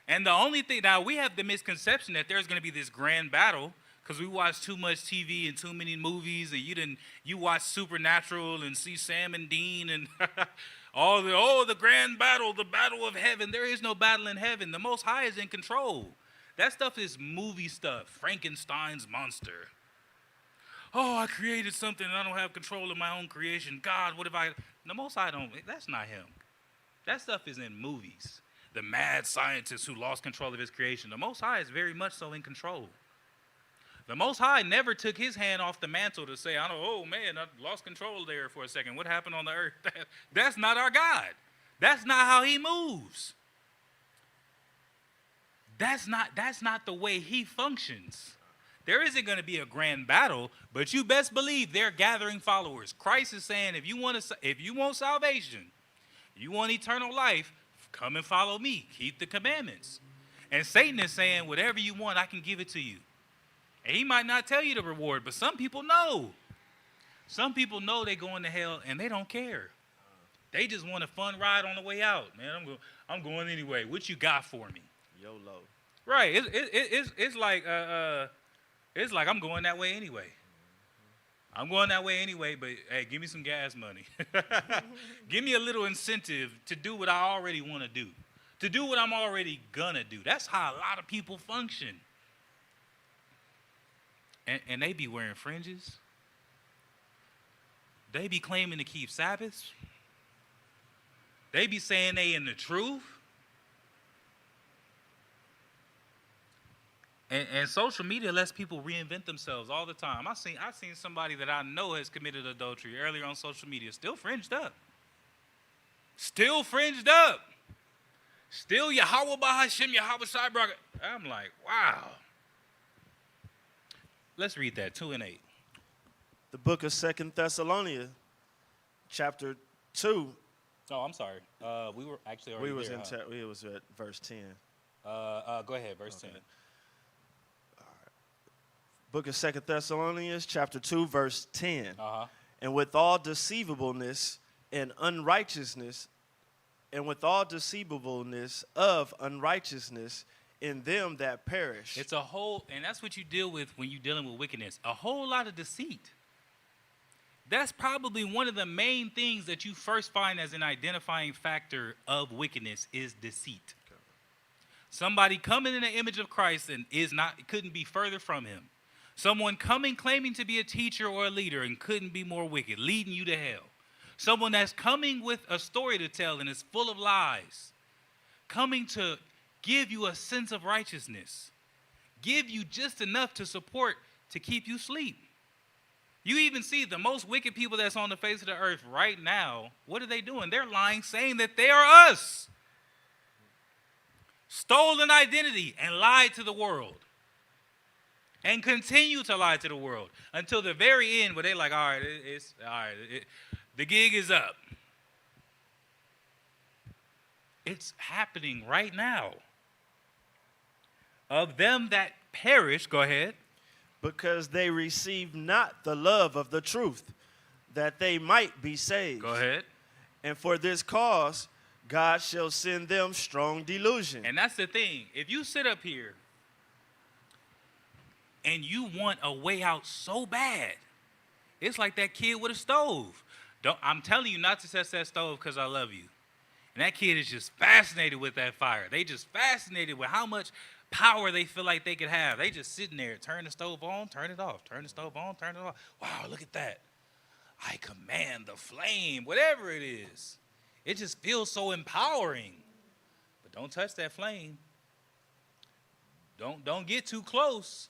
Speaker 4: And the only thing, now we have the misconception that there's going to be this grand battle because we watch too much TV and too many movies, and you watch Supernatural and see Sam and Dean and the grand battle, the battle of heaven. There is no battle in heaven. The Most High is in control. That stuff is movie stuff. Frankenstein's monster. Oh, I created something and I don't have control of my own creation. God, what if I? The Most High don't. That's not him. That stuff is in movies. The mad scientist who lost control of his creation. The Most High is very much so in control. The Most High never took his hand off the mantle to say, oh man, I lost control there for a second. What happened on the earth? That's not our God. That's not how he moves. That's not the way he functions. There isn't going to be a grand battle, but you best believe they're gathering followers. Christ is saying, if you want salvation, you want eternal life, come and follow me. Keep the commandments. And Satan is saying, whatever you want, I can give it to you. And he might not tell you the reward, but some people know. Some people know they're going to hell and they don't care. They just want a fun ride on the way out. Man, I'm going anyway. What you got for me?
Speaker 5: YOLO.
Speaker 4: Right. It's like I'm going that way anyway. I'm going that way anyway, but hey, give me some gas money. Give me a little incentive to do what I already want to do, to do what I'm already going to do. That's how a lot of people function. And they be wearing fringes. They be claiming to keep Sabbaths. They be saying they in the truth. And social media lets people reinvent themselves all the time. I seen somebody that I know has committed adultery earlier on social media, still fringed up. Still fringed up. Still Yahweh Bahashim, Yahweh Shai Barak. I'm like, wow. Let's read that, 2 and 8.
Speaker 5: The book of 2 Thessalonians, chapter 2.
Speaker 4: Oh, I'm sorry. We were actually already there.
Speaker 5: We was at verse 10.
Speaker 4: Go ahead, verse 10.
Speaker 5: Book of 2 Thessalonians, chapter 2, verse 10.
Speaker 4: Uh-huh.
Speaker 5: And with all deceivableness and unrighteousness, and with all deceivableness of unrighteousness in them that perish.
Speaker 4: It's a whole, and that's what you deal with when you're dealing with wickedness. A whole lot of deceit. That's probably one of the main things that you first find as an identifying factor of wickedness is deceit. Okay. Somebody coming in the image of Christ and couldn't be further from him. Someone coming claiming to be a teacher or a leader and couldn't be more wicked, leading you to hell. Someone that's coming with a story to tell and is full of lies. Coming to give you a sense of righteousness. Give you just enough to support to keep you asleep. You even see the most wicked people that's on the face of the earth right now. What are they doing? They're lying, saying that they are us. Stolen identity and lied to the world. And continue to lie to the world until the very end where they're like, all right, the gig is up. It's happening right now. Of them that perish, go ahead.
Speaker 5: Because they receive not the love of the truth, that they might be saved.
Speaker 4: Go ahead.
Speaker 5: And for this cause, God shall send them strong delusion.
Speaker 4: And that's the thing. If you sit up here and you want a way out so bad, it's like that kid with a stove. I'm telling you not to test that stove because I love you. And that kid is just fascinated with that fire. They just fascinated with how much power they feel like they could have. They just sitting there, turn the stove on, turn it off, turn the stove on, turn it off. Wow, look at that. I command the flame, whatever it is. It just feels so empowering. But don't touch that flame. Don't get too close.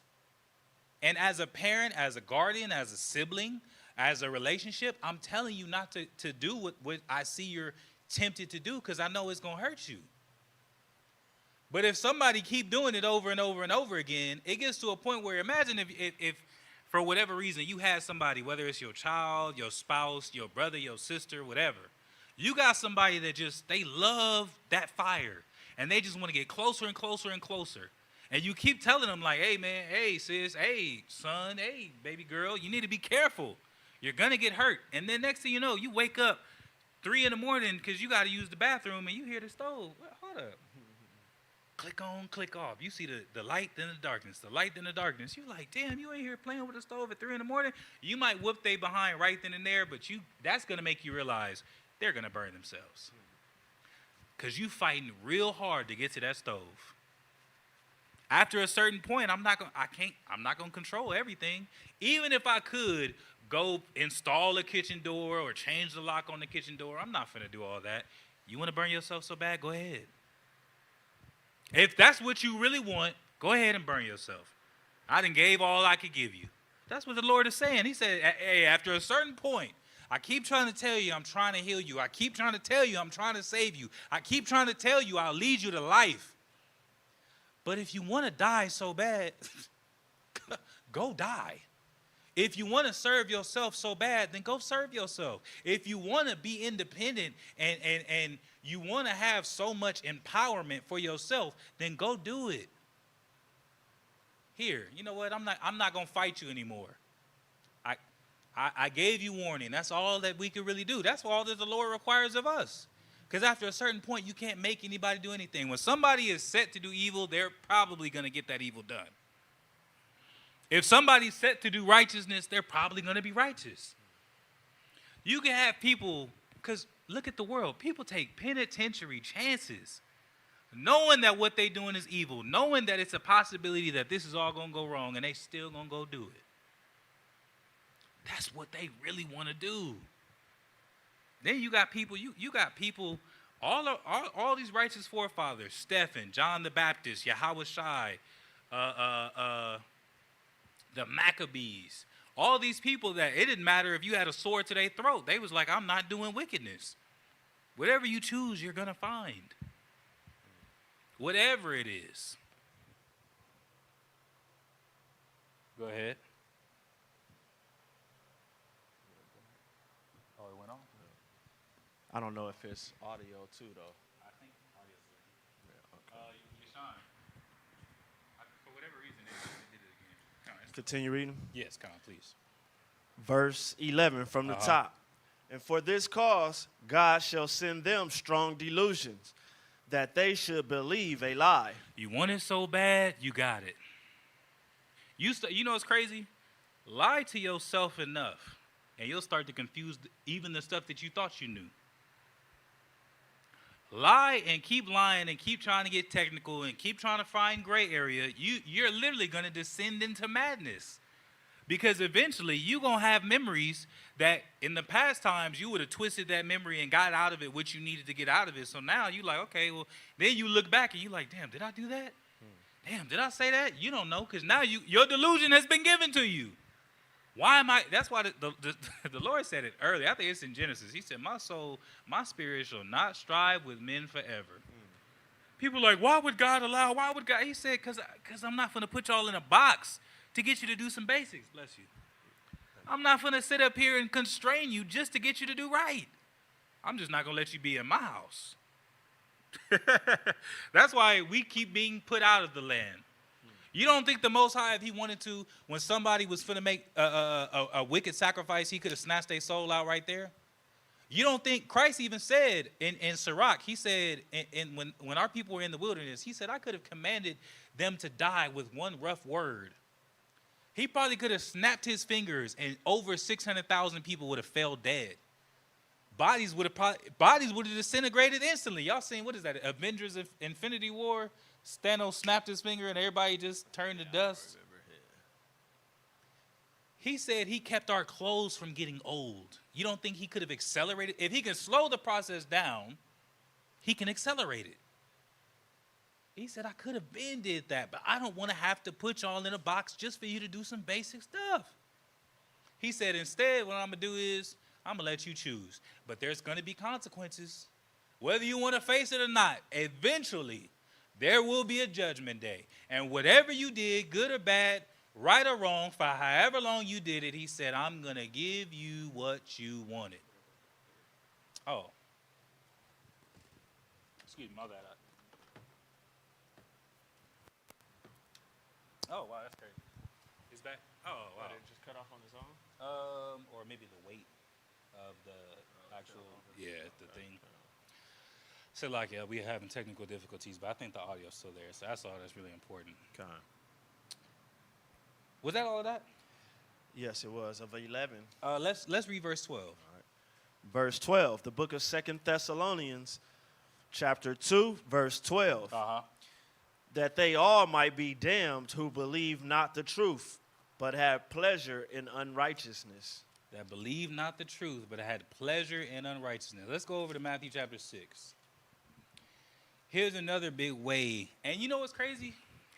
Speaker 4: And as a parent, as a guardian, as a sibling, as a relationship, I'm telling you not to do what I see you're tempted to do because I know it's going to hurt you. But if somebody keep doing it over and over and over again, it gets to a point where imagine if for whatever reason you had somebody, whether it's your child, your spouse, your brother, your sister, whatever, you got somebody that they love that fire and they just want to get closer and closer and closer. And you keep telling them like, hey, man, hey, sis, hey, son, hey, baby girl, you need to be careful. You're going to get hurt. And then next thing you know, you wake up 3 in the morning because you got to use the bathroom and you hear the stove. Well, hold up. Click on, click off. You see the light, then the darkness, the light, then the darkness. You like, damn, you ain't here playing with the stove at 3 in the morning. You might whoop they behind right then and there, but that's going to make you realize they're going to burn themselves. Because you fighting real hard to get to that stove. After a certain point, I'm not gonna control everything. Even if I could go install a kitchen door or change the lock on the kitchen door, I'm not gonna do all that. You wanna burn yourself so bad, go ahead. If that's what you really want, go ahead and burn yourself. I done gave all I could give you. That's what the Lord is saying. He said, hey, after a certain point, I keep trying to tell you I'm trying to heal you. I keep trying to tell you I'm trying to save you. I keep trying to tell you I'll lead you to life. But if you want to die so bad, go die. If you want to serve yourself so bad, then go serve yourself. If you want to be independent and you want to have so much empowerment for yourself, then go do it. Here, you know what? I'm not going to fight you anymore. I gave you warning. That's all that we can really do. That's all that the Lord requires of us. Because after a certain point, you can't make anybody do anything. When somebody is set to do evil, they're probably going to get that evil done. If somebody's set to do righteousness, they're probably going to be righteous. You can have people, because look at the world. People take penitentiary chances, knowing that what they're doing is evil, knowing that it's a possibility that this is all going to go wrong, and they still going to go do it. That's what they really want to do. Then you got people, you got people, all these righteous forefathers, Stephen, John the Baptist, Yahweh Shai, the Maccabees, all these people that it didn't matter if you had a sword to their throat. They was like, I'm not doing wickedness. Whatever you choose, you're going to find. Whatever it is. Go ahead. Oh, it went on?
Speaker 5: I don't know if it's audio too, though.
Speaker 4: I think audio's good. Yeah, okay. Yashawn, for whatever reason, it did it again. Come on,
Speaker 5: Continue reading.
Speaker 4: yes, come on, please.
Speaker 5: Verse 11 from the top. And for this cause, God shall send them strong delusions, that they should believe a lie.
Speaker 4: You want it so bad, you got it. You know what's crazy? Lie to yourself enough, and you'll start to confuse even the stuff that you thought you knew. Lie and keep lying and keep trying to get technical and keep trying to find gray area. You're literally going to descend into madness. Because eventually you're going to have memories that in the past times you would have twisted that memory and got out of it what you needed to get out of it. So now you're like, okay, well, then you look back and you're like, damn, did I do that? Damn, did I say that? You don't know, because now your delusion has been given to you. Why am I? That's why the Lord said it earlier. I think it's in Genesis. He said, my soul, my spirit shall not strive with men forever. People are like, why would God allow? Why would God? He said, because I'm not going to put y'all in a box to get you to do some basics. Bless you. I'm not going to sit up here and constrain you just to get you to do right. I'm just not going to let you be in my house. That's why we keep being put out of the land. You don't think the Most High, if he wanted to, when somebody was finna make a wicked sacrifice, he could have snatched their soul out right there? You don't think Christ even said in Sirach, he said, when our people were in the wilderness, he said, I could have commanded them to die with one rough word. He probably could have snapped his fingers and over 600,000 people would have fell dead. Bodies would have disintegrated instantly. Y'all seen, what is that, Avengers of Infinity War? Thanos snapped his finger and everybody just turned to dust. He said he kept our clothes from getting old. You don't think he could have accelerated? If he can slow the process down, he can accelerate it. He said, I could have been did that, but I don't want to have to put y'all in a box just for you to do some basic stuff. He said, instead, what I'm going to do is, I'm going to let you choose. But there's going to be consequences. Whether you want to face it or not, eventually, there will be a judgment day. And whatever you did, good or bad, right or wrong, for however long you did it, he said, I'm going to give you what you wanted. Oh. Excuse me, my bad. Oh, wow, that's crazy. He's back? Oh, wow.
Speaker 5: Did it just cut off on his own?
Speaker 4: Or maybe the weight of the actual, the thing. So, like, yeah, we're having technical difficulties, but I think the audio's still there, so that's all that's really important.
Speaker 5: Okay.
Speaker 4: Was that all of that?
Speaker 5: Yes, it was, of 11.
Speaker 4: Let's read verse 12.
Speaker 5: All right. Verse 12, the book of 2 Thessalonians, chapter 2, verse 12.
Speaker 4: Uh-huh.
Speaker 5: That they all might be damned who believe not the truth, but have pleasure in unrighteousness.
Speaker 4: That believe not the truth, but had pleasure in unrighteousness. Let's go over to Matthew chapter 6. Here's another big way. And you know what's crazy?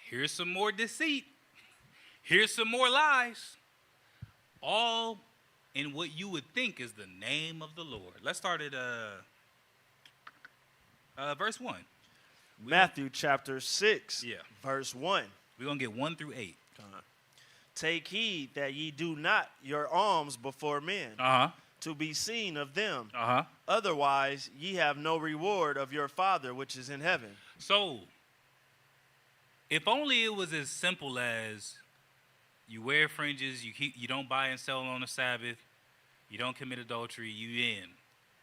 Speaker 4: Here's some more deceit. Here's some more lies. All in what you would think is the name of the Lord. Let's start at verse 1.
Speaker 5: Matthew chapter 6,
Speaker 4: Yeah.
Speaker 5: verse 1.
Speaker 4: We're going to get 1 through 8.
Speaker 5: Take heed that ye do not your alms before men, to be seen of them. Otherwise, ye have no reward of your Father which is in heaven.
Speaker 4: So, if only it was as simple as you wear fringes, you don't buy and sell on the Sabbath, you don't commit adultery, you in.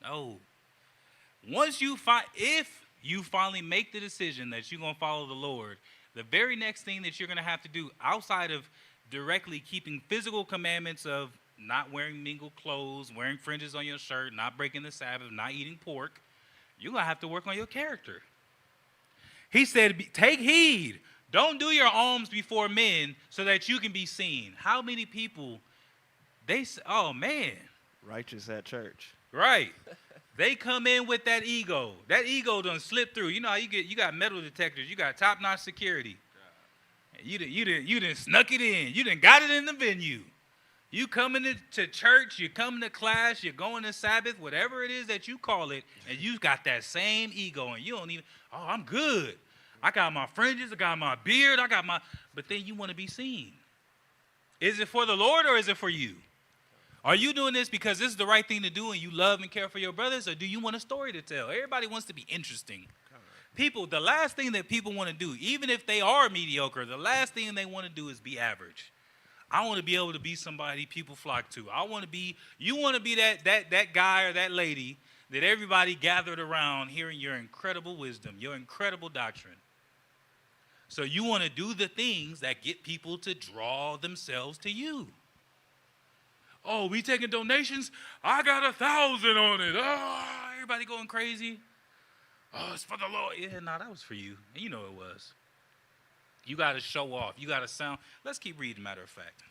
Speaker 4: No. If you finally make the decision that you're going to follow the Lord, the very next thing that you're going to have to do outside of directly keeping physical commandments of not wearing mingled clothes, wearing fringes on your shirt, not breaking the Sabbath, not eating pork, you're going to have to work on your character. He said, take heed. Don't do your alms before men so that you can be seen. How many people, oh man.
Speaker 5: Righteous at church.
Speaker 4: Right. They come in with that ego. That ego done slip through. You know how you got metal detectors. You got top-notch security. You done snuck it in. You done got it in the venue. You coming to church, you coming to class, you're going to Sabbath, whatever it is that you call it, and you got that same ego, and you don't even, oh, I'm good. I got my fringes, I got my beard, but then you want to be seen. Is it for the Lord or is it for you? Are you doing this because this is the right thing to do and you love and care for your brothers, or do you want a story to tell? Everybody wants to be interesting. People, the last thing that people want to do, even if they are mediocre, the last thing they want to do is be average. I want to be able to be somebody people flock to. You want to be that guy or that lady that everybody gathered around hearing your incredible wisdom, your incredible doctrine. So you want to do the things that get people to draw themselves to you. Oh, we taking donations? I got 1,000 on it. Oh, everybody going crazy. Oh, it's for the Lord. Yeah, no, that was for you. And you know it was. You got to show off. You got to sound. Let's keep reading, matter of fact.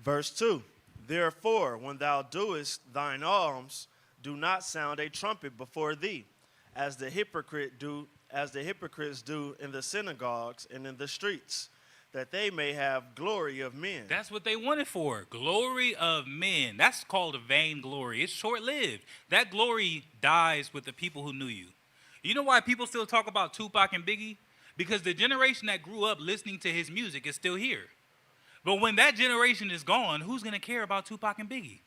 Speaker 5: Verse 2. Therefore, when thou doest thine alms, do not sound a trumpet before thee, as the hypocrites do in the synagogues and in the streets, that they may have glory of men.
Speaker 4: That's what they wanted for. Glory of men. That's called a vain glory. It's short-lived. That glory dies with the people who knew you. You know why people still talk about Tupac and Biggie? Because the generation that grew up listening to his music is still here. But when that generation is gone, who's going to care about Tupac and Biggie?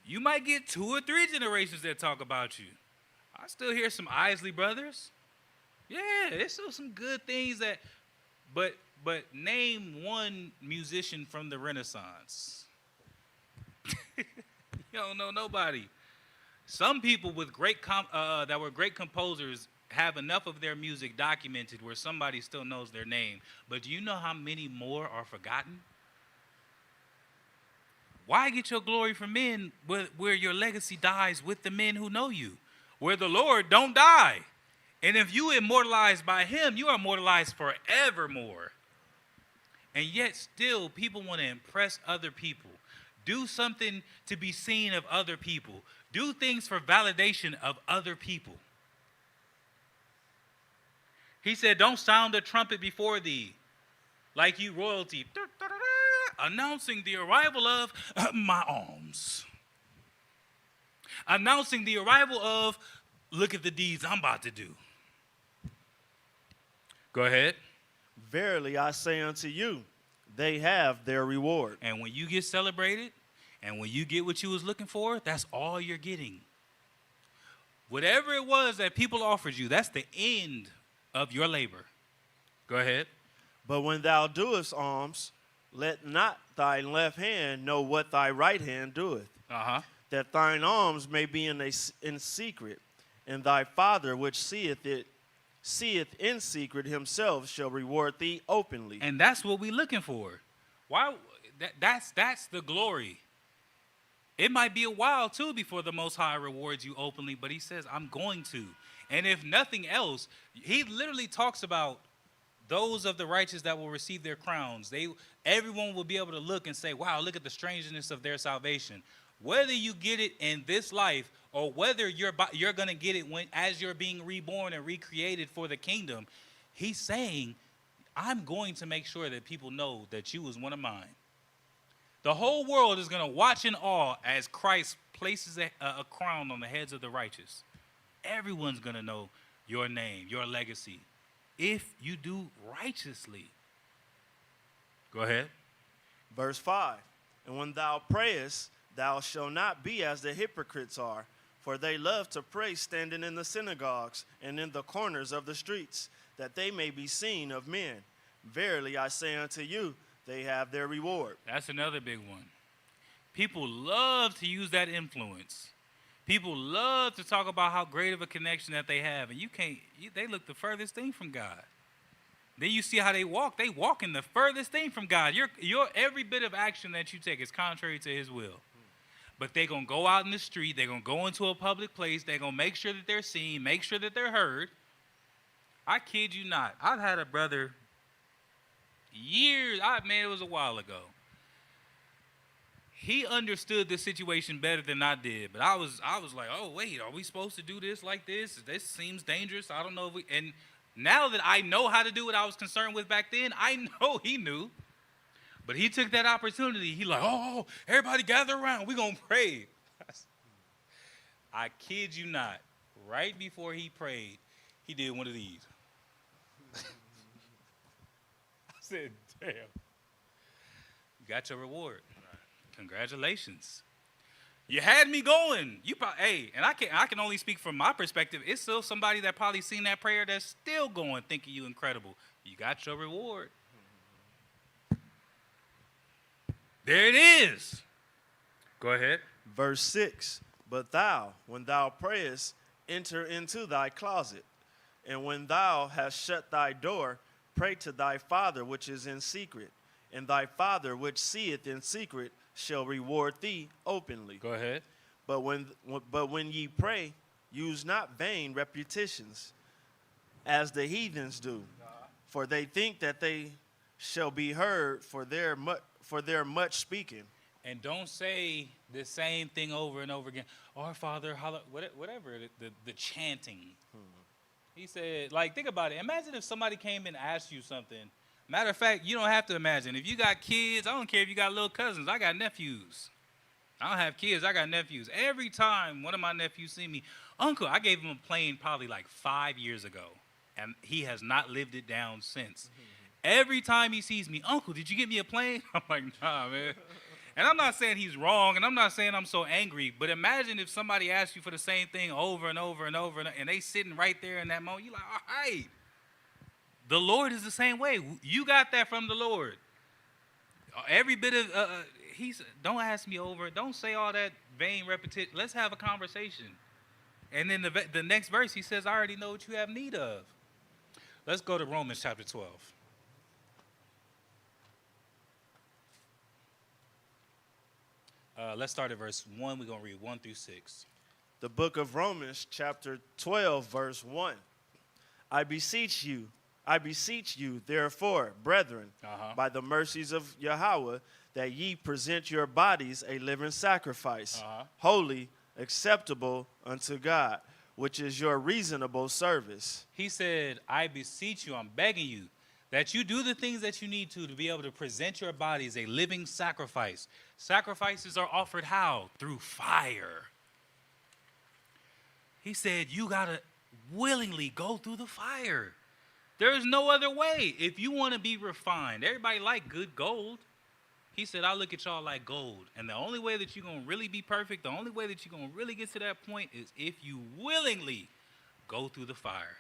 Speaker 4: You might get 2 or 3 generations that talk about you. I still hear some Isley Brothers. Yeah, there's still some good things that, but name one musician from the Renaissance. You don't know nobody. Some people with that were great composers have enough of their music documented where somebody still knows their name. But do you know how many more are forgotten? Why get your glory from men where your legacy dies with the men who know you? Where the Lord don't die. And if you immortalized by him, you are immortalized forevermore. And yet still people want to impress other people. Do something to be seen of other people. Do things for validation of other people. He said, don't sound a trumpet before thee, like you royalty, announcing the arrival of my alms. Announcing the arrival of, look at the deeds I'm about to do. Go ahead.
Speaker 5: Verily I say unto you, they have their reward.
Speaker 4: And when you get celebrated, and when you get what you was looking for, that's all you're getting. Whatever it was that people offered you, that's the end of your labor. Go ahead.
Speaker 5: But when thou doest alms, let not thy left hand know what thy right hand doeth. That thine alms may be in secret, and thy Father which seeth in secret himself shall reward thee openly.
Speaker 4: And that's what we're looking for. Why? That's the glory. It might be a while too before the Most High rewards you openly, but he says, I'm going to. And if nothing else, he literally talks about those of the righteous that will receive their crowns. Everyone will be able to look and say, wow, look at the strangeness of their salvation. Whether you get it in this life or whether you're going to get it as you're being reborn and recreated for the kingdom, he's saying, I'm going to make sure that people know that you was one of mine. The whole world is going to watch in awe as Christ places a crown on the heads of the righteous. Everyone's going to know your name, your legacy, if you do righteously. Go ahead.
Speaker 5: Verse 5. And when thou prayest, thou shalt not be as the hypocrites are, for they love to pray standing in the synagogues and in the corners of the streets, that they may be seen of men. Verily I say unto you, they have their reward.
Speaker 4: That's another big one. People love to use that influence. People love to talk about how great of a connection that they have, and they look the furthest thing from God. Then you see how they walk. They walk in the furthest thing from God. Your every bit of action that you take is contrary to his will. But they're going to go out in the street. They're going to go into a public place. They're going to make sure that they're seen, make sure that they're heard. I kid you not. I've had a brother years, it was a while ago. He understood the situation better than I did. But I was like, oh, wait, are we supposed to do this like this? This seems dangerous. I don't know if we, and now that I know how to do what I was concerned with back then, I know he knew. But he took that opportunity. He like, oh, everybody gather around. We're going to pray. I kid you not. Right before he prayed, he did one of these. I said, damn. You got your reward. Congratulations. You had me going. And I can only speak from my perspective. It's still somebody that probably seen that prayer that's still going, thinking you incredible. You got your reward. There it is. Go ahead.
Speaker 5: Verse 6, but thou, when thou prayest, enter into thy closet, and when thou hast shut thy door, pray to thy Father which is in secret, and thy Father which seeth in secret shall reward thee openly.
Speaker 4: Go ahead.
Speaker 5: But when ye pray, use not vain repetitions, as the heathens do, for they think that they shall be heard for their much speaking.
Speaker 4: And don't say the same thing over and over again. Our Father, whatever, the chanting. He said, like, think about it. Imagine if somebody came and asked you something. Matter of fact, you don't have to imagine. If you got kids, I don't care if you got little cousins. I got nephews. I don't have kids. I got nephews. Every time one of my nephews see me, Uncle, I gave him a plane probably like 5 years ago, and he has not lived it down since. Every time he sees me, Uncle, did you get me a plane? I'm like, nah, man. And I'm not saying he's wrong, and I'm not saying I'm so angry, but imagine if somebody asked you for the same thing over and over and over, and they sitting right there in that moment. You're like, all right. The Lord is the same way. You got that from the Lord. Every bit of, don't ask me over. Don't say all that vain repetition. Let's have a conversation. And then the next verse, he says, I already know what you have need of. Let's go to Romans chapter 12. Let's start at verse 1. We're going to read 1 through 6.
Speaker 5: The book of Romans, chapter 12, verse 1. I beseech you, therefore, brethren, by the mercies of Yahweh, that ye present your bodies a living sacrifice, holy, acceptable unto God, which is your reasonable service.
Speaker 4: He said, I beseech you, I'm begging you, that you do the things that you need to be able to present your bodies a living sacrifice. Sacrifices are offered how? Through fire. He said, you got to willingly go through the fire. There is no other way. If you want to be refined, everybody like good gold. He said, I look at y'all like gold. And the only way that you're going to really be perfect, the only way that you're going to really get to that point is if you willingly go through the fire.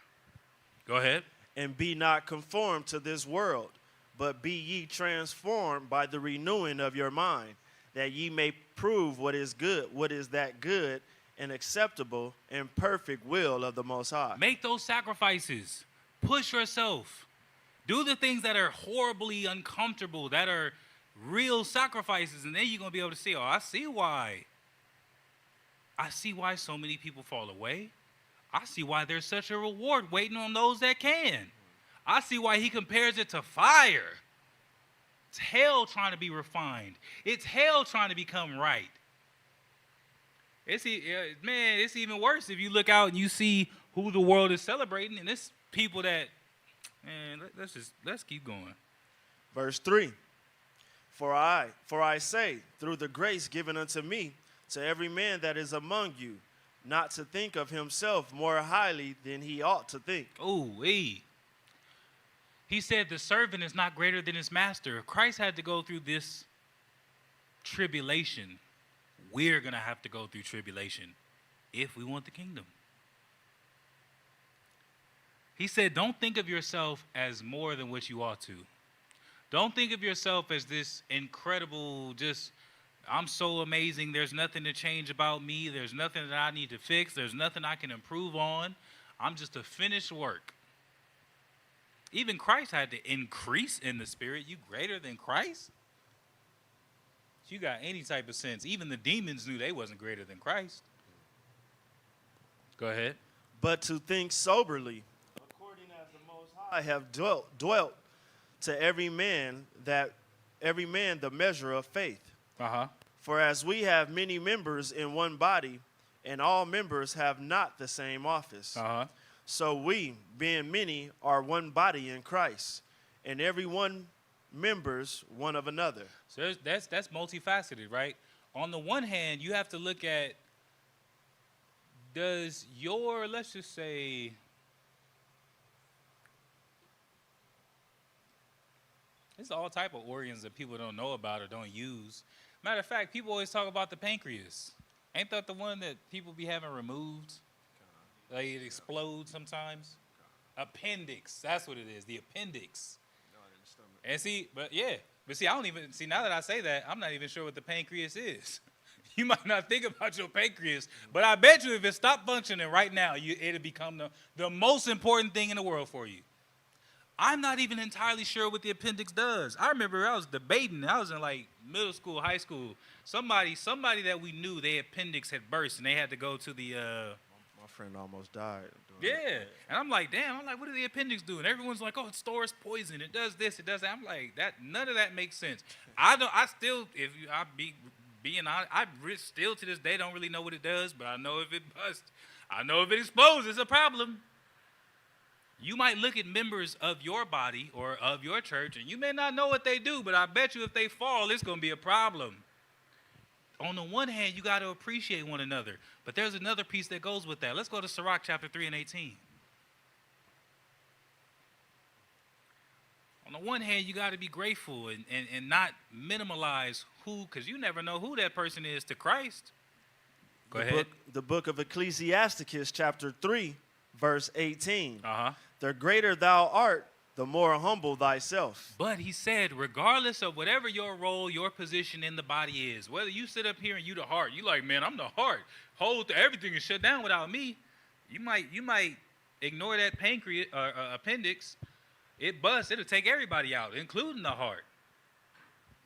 Speaker 4: Go ahead.
Speaker 5: And be not conformed to this world, but be ye transformed by the renewing of your mind, that ye may prove what is good, what is that good and acceptable and perfect will of the Most High.
Speaker 4: Make those sacrifices. Push yourself. Do the things that are horribly uncomfortable, that are real sacrifices, and then you're going to be able to see, oh, I see why. I see why so many people fall away. I see why there's such a reward waiting on those that can. I see why he compares it to fire. It's hell trying to be refined. It's hell trying to become right. It's even worse if you look out and you see who the world is celebrating, and it's people that, man, let's keep going.
Speaker 5: Verse 3, For I say, through the grace given unto me, to every man that is among you, not to think of himself more highly than he ought to think.
Speaker 4: He said the servant is not greater than his master. If Christ had to go through this tribulation, we're going to have to go through tribulation if we want the kingdom. He said, don't think of yourself as more than what you ought to. Don't think of yourself as this incredible, I'm so amazing. There's nothing to change about me. There's nothing that I need to fix. There's nothing I can improve on. I'm just a finished work. Even Christ had to increase in the spirit. You greater than Christ? If you got any type of sense, even the demons knew they wasn't greater than Christ. Go ahead.
Speaker 5: But to think soberly, according as the Most High have dwelt to every man the measure of faith.
Speaker 4: Uh-huh.
Speaker 5: For as we have many members in one body, and all members have not the same office,
Speaker 4: Uh-huh.
Speaker 5: so we, being many, are one body in Christ, and every one members one of another.
Speaker 4: So that's multifaceted, right? On the one hand, you have to look at, does your, let's just say, there's all type of organs that people don't know about or don't use. Matter of fact, people always talk about the pancreas. Ain't that the one that people be having removed? Like it explodes sometimes? Appendix, that's what it is, the appendix. And see, but see, I don't even, see, now that I say that, I'm not even sure what the pancreas is. You might not think about your pancreas, but I bet you if it stopped functioning right now, it'll become the most important thing in the world for you. I'm not even entirely sure what the appendix does. I remember I was debating. I was in like middle school, high school. Somebody that we knew, their appendix had burst, and they had to go to the.
Speaker 5: My friend almost died.
Speaker 4: Yeah, and I'm like, damn. I'm like, what does the appendix do? And everyone's like, oh, it stores poison. It does this. It does that. I'm like, that. None of that makes sense. I still, being honest, still to this day don't really know what it does. But I know if it busts, I know if it explodes, it's a problem. You might look at members of your body or of your church, and you may not know what they do, but I bet you if they fall, it's going to be a problem. On the one hand, you got to appreciate one another, but there's another piece that goes with that. Let's go to Sirach chapter 3 and 18. On the one hand, you got to be grateful and not minimalize who, because you never know who that person is to Christ. Go ahead.
Speaker 5: The book of Ecclesiasticus chapter 3, verse 18.
Speaker 4: Uh-huh.
Speaker 5: The greater thou art, the more humble thyself.
Speaker 4: But he said, regardless of whatever your role, your position in the body is, whether you sit up here and you the heart, you like, man, I'm the heart. Everything is shut down without me. You might ignore that pancreas appendix. It busts. It'll take everybody out, including the heart.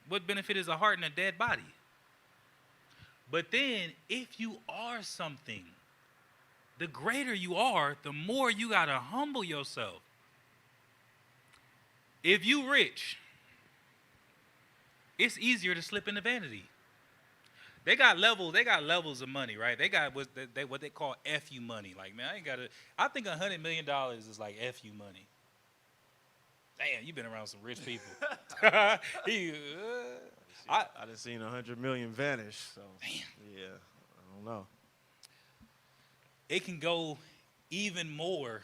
Speaker 4: What benefit is a heart in a dead body? But then, if you are something, the greater you are, the more you got to humble yourself. If you rich, it's easier to slip into vanity. They got levels of money, right? They got what they call FU money. Like, man, I think $100 million is like FU money. Damn, you've been around some rich people.
Speaker 5: I done seen 100 million vanish, so
Speaker 4: damn.
Speaker 5: Yeah, I don't know.
Speaker 4: It can go even more,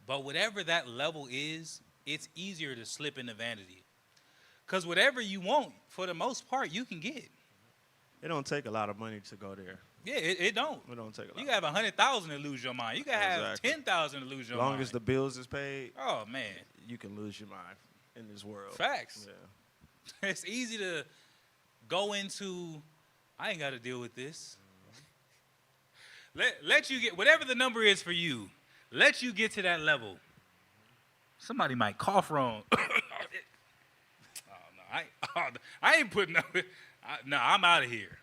Speaker 4: but whatever that level is, it's easier to slip into vanity. Because whatever you want, for the most part, you can get.
Speaker 5: It don't take a lot of money to go there.
Speaker 4: Yeah, it don't.
Speaker 5: It don't take a lot.
Speaker 4: You can have 100,000 to lose your mind. You can have 10,000 to lose your mind.
Speaker 5: As long as the bills is paid,
Speaker 4: oh man,
Speaker 5: you can lose your mind in this world.
Speaker 4: Facts.
Speaker 5: Yeah.
Speaker 4: It's easy to go into, I ain't got to deal with this. Let you get, whatever the number is for you, let you get to that level. Somebody might cough wrong. Oh, no, I ain't putting up with, no, I'm out of here.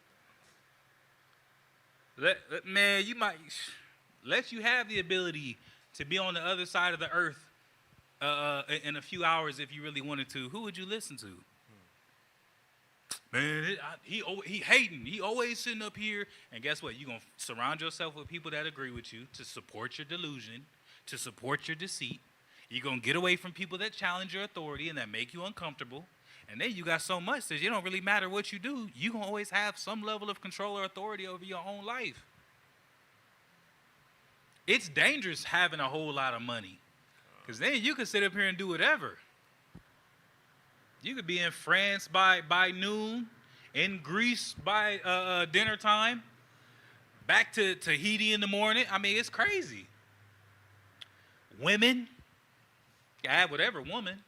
Speaker 4: Man, you might, let you have the ability to be on the other side of the earth in a few hours if you really wanted to. Who would you listen to? Man, he hating. He always sitting up here. And guess what? You're going to surround yourself with people that agree with you to support your delusion, to support your deceit. You're going to get away from people that challenge your authority and that make you uncomfortable. And then you got so much that it don't really matter what you do. You're going to always have some level of control or authority over your own life. It's dangerous having a whole lot of money. Because then you can sit up here and do whatever. You could be in France by noon, in Greece by dinner time, back to Tahiti in the morning. I mean, it's crazy. Women, you have whatever woman.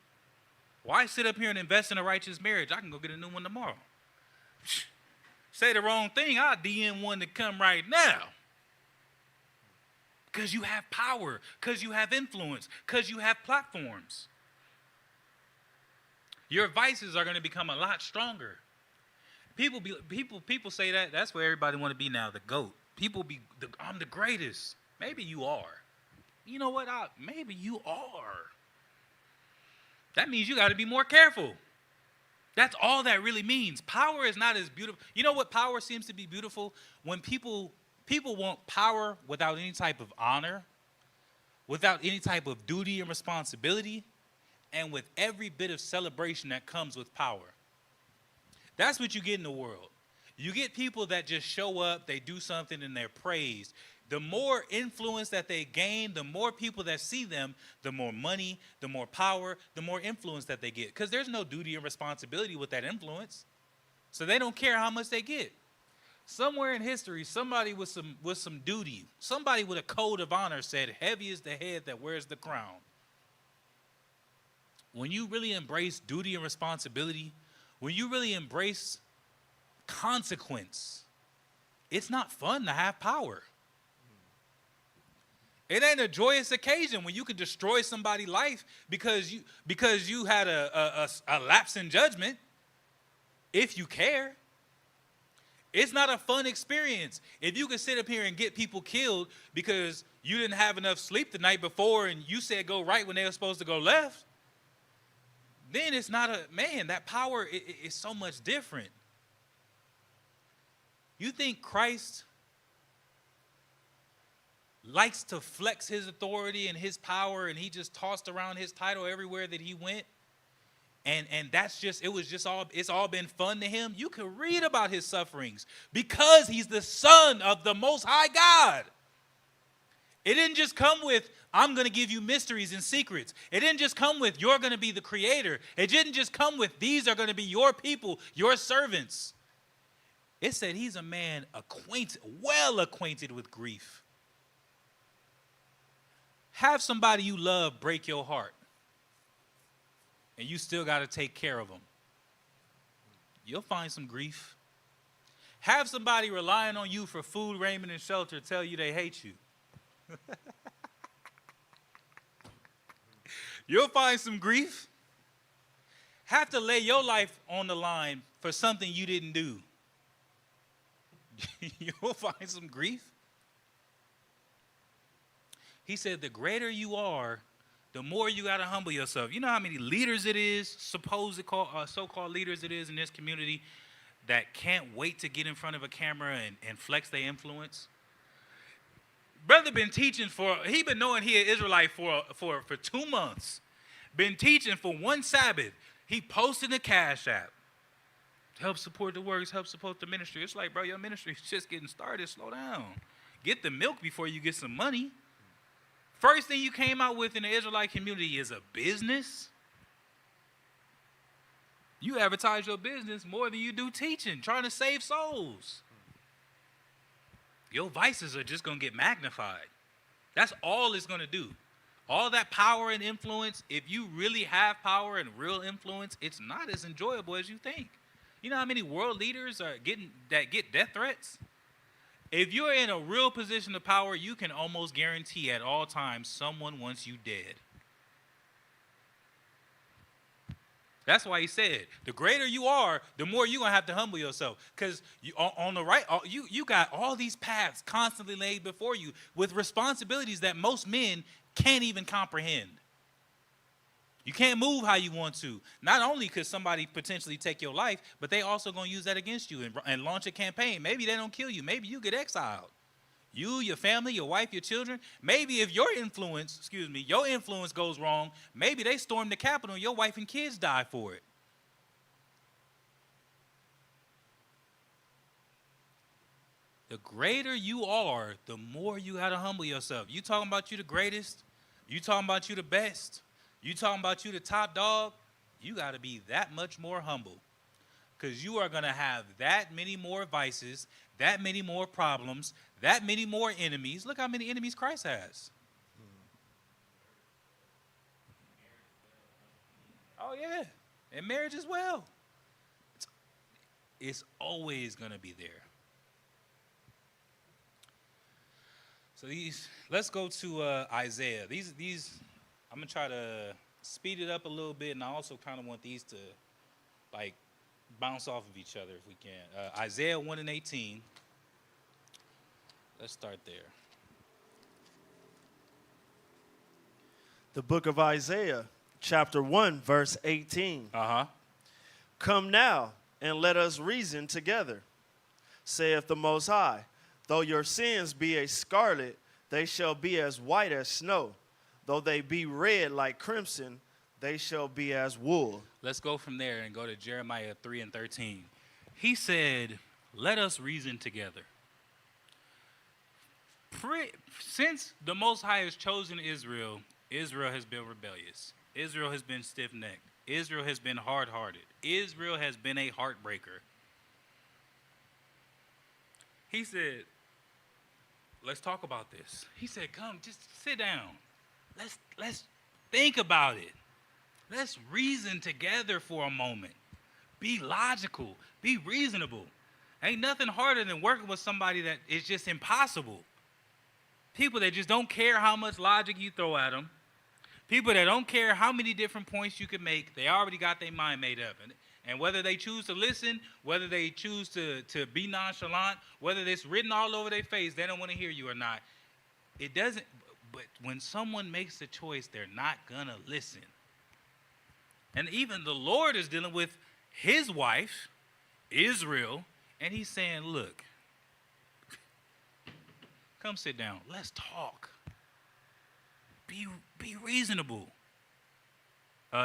Speaker 4: Why sit up here and invest in a righteous marriage? I can go get a new one tomorrow. Say the wrong thing, I'll DM one to come right now. Because you have power, because you have influence, because you have platforms. Your vices are going to become a lot stronger. People say that. That's where everybody want to be now, the GOAT. I'm the greatest. Maybe you are. You know what? Maybe you are. That means you got to be more careful. That's all that really means. Power is not as beautiful. You know what power seems to be beautiful? When people want power without any type of honor, without any type of duty and responsibility, and with every bit of celebration that comes with power. That's what you get in the world. You get people that just show up, they do something, and they're praised. The more influence that they gain, the more people that see them, the more money, the more power, the more influence that they get. Because there's no duty and responsibility with that influence. So they don't care how much they get. Somewhere in history, somebody with some duty, somebody with a code of honor said, heavy is the head that wears the crown. When you really embrace duty and responsibility, when you really embrace consequence, it's not fun to have power. It ain't a joyous occasion when you can destroy somebody's life because you had a lapse in judgment, if you care. It's not a fun experience. If you can sit up here and get people killed because you didn't have enough sleep the night before and you said go right when they were supposed to go left, then it's not that power is so much different. You think Christ likes to flex his authority and his power and he just tossed around his title everywhere that he went? And it's all been fun to him. You can read about his sufferings because he's the Son of the Most High God. It didn't just come with, I'm going to give you mysteries and secrets. It didn't just come with, you're going to be the creator. It didn't just come with, these are going to be your people, your servants. It said he's a man well acquainted with grief. Have somebody you love break your heart, and you still got to take care of them. You'll find some grief. Have somebody relying on you for food, raiment, and shelter tell you they hate you. You'll find some grief. Have to lay your life on the line for something you didn't do. You'll find some grief. He said, the greater you are, the more you got to humble yourself. You know how many leaders it is, so-called leaders it is in this community that can't wait to get in front of a camera and flex their influence? Brother been teaching he been knowing he an Israelite for 2 months. Been teaching for one Sabbath. He posted a Cash App. Help support the works, help support the ministry. It's like, bro, your ministry is just getting started. Slow down. Get the milk before you get some money. First thing you came out with in the Israelite community is a business. You advertise your business more than you do teaching, trying to save souls. Your vices are just going to get magnified. That's all it's going to do. All that power and influence, if you really have power and real influence, it's not as enjoyable as you think. You know how many world leaders get death threats? If you're in a real position of power, you can almost guarantee at all times someone wants you dead. That's why he said, the greater you are, the more you're going to have to humble yourself. Because on the right, you got all these paths constantly laid before you with responsibilities that most men can't even comprehend. You can't move how you want to. Not only could somebody potentially take your life, but they also going to use that against you and launch a campaign. Maybe they don't kill you. Maybe you get exiled. You, your family, your wife, your children. Maybe if your influence goes wrong, maybe they storm the Capitol and your wife and kids die for it. The greater you are, the more you got to humble yourself. You talking about you the greatest? You talking about you the best? You talking about you the top dog? You got to be that much more humble, because you are going to have that many more vices, that many more problems, that many more enemies. Look how many enemies Christ has. Oh, yeah. And marriage as well. It's always going to be there. So let's go to Isaiah. These, I'm gonna try to speed it up a little bit, and I also kind of want these to like bounce off of each other if we can. Isaiah 1:18. Let's start there.
Speaker 5: The book of Isaiah, chapter 1, verse 18. Come now, and let us reason together, saith the Most High. Though your sins be as scarlet, they shall be as white as snow. Though they be red like crimson, they shall be as wool.
Speaker 4: Let's go from there and go to Jeremiah 3:13. He said, let us reason together. Since the Most High has chosen Israel, Israel has been rebellious. Israel has been stiff-necked. Israel has been hard-hearted. Israel has been a heartbreaker. He said, let's talk about this. He said, come, just sit down. Let's think about it. Let's reason together for a moment. Be logical. Be reasonable. Ain't nothing harder than working with somebody that is just impossible. People that just don't care how much logic you throw at them. People that don't care how many different points you can make. They already got their mind made up. And whether they choose to listen, whether they choose to be nonchalant, whether it's written all over their face, they don't want to hear you or not. It doesn't, but when someone makes a choice, they're not going to listen. And even the Lord is dealing with his wife, Israel, and he's saying, look, come sit down. Let's talk. Be reasonable.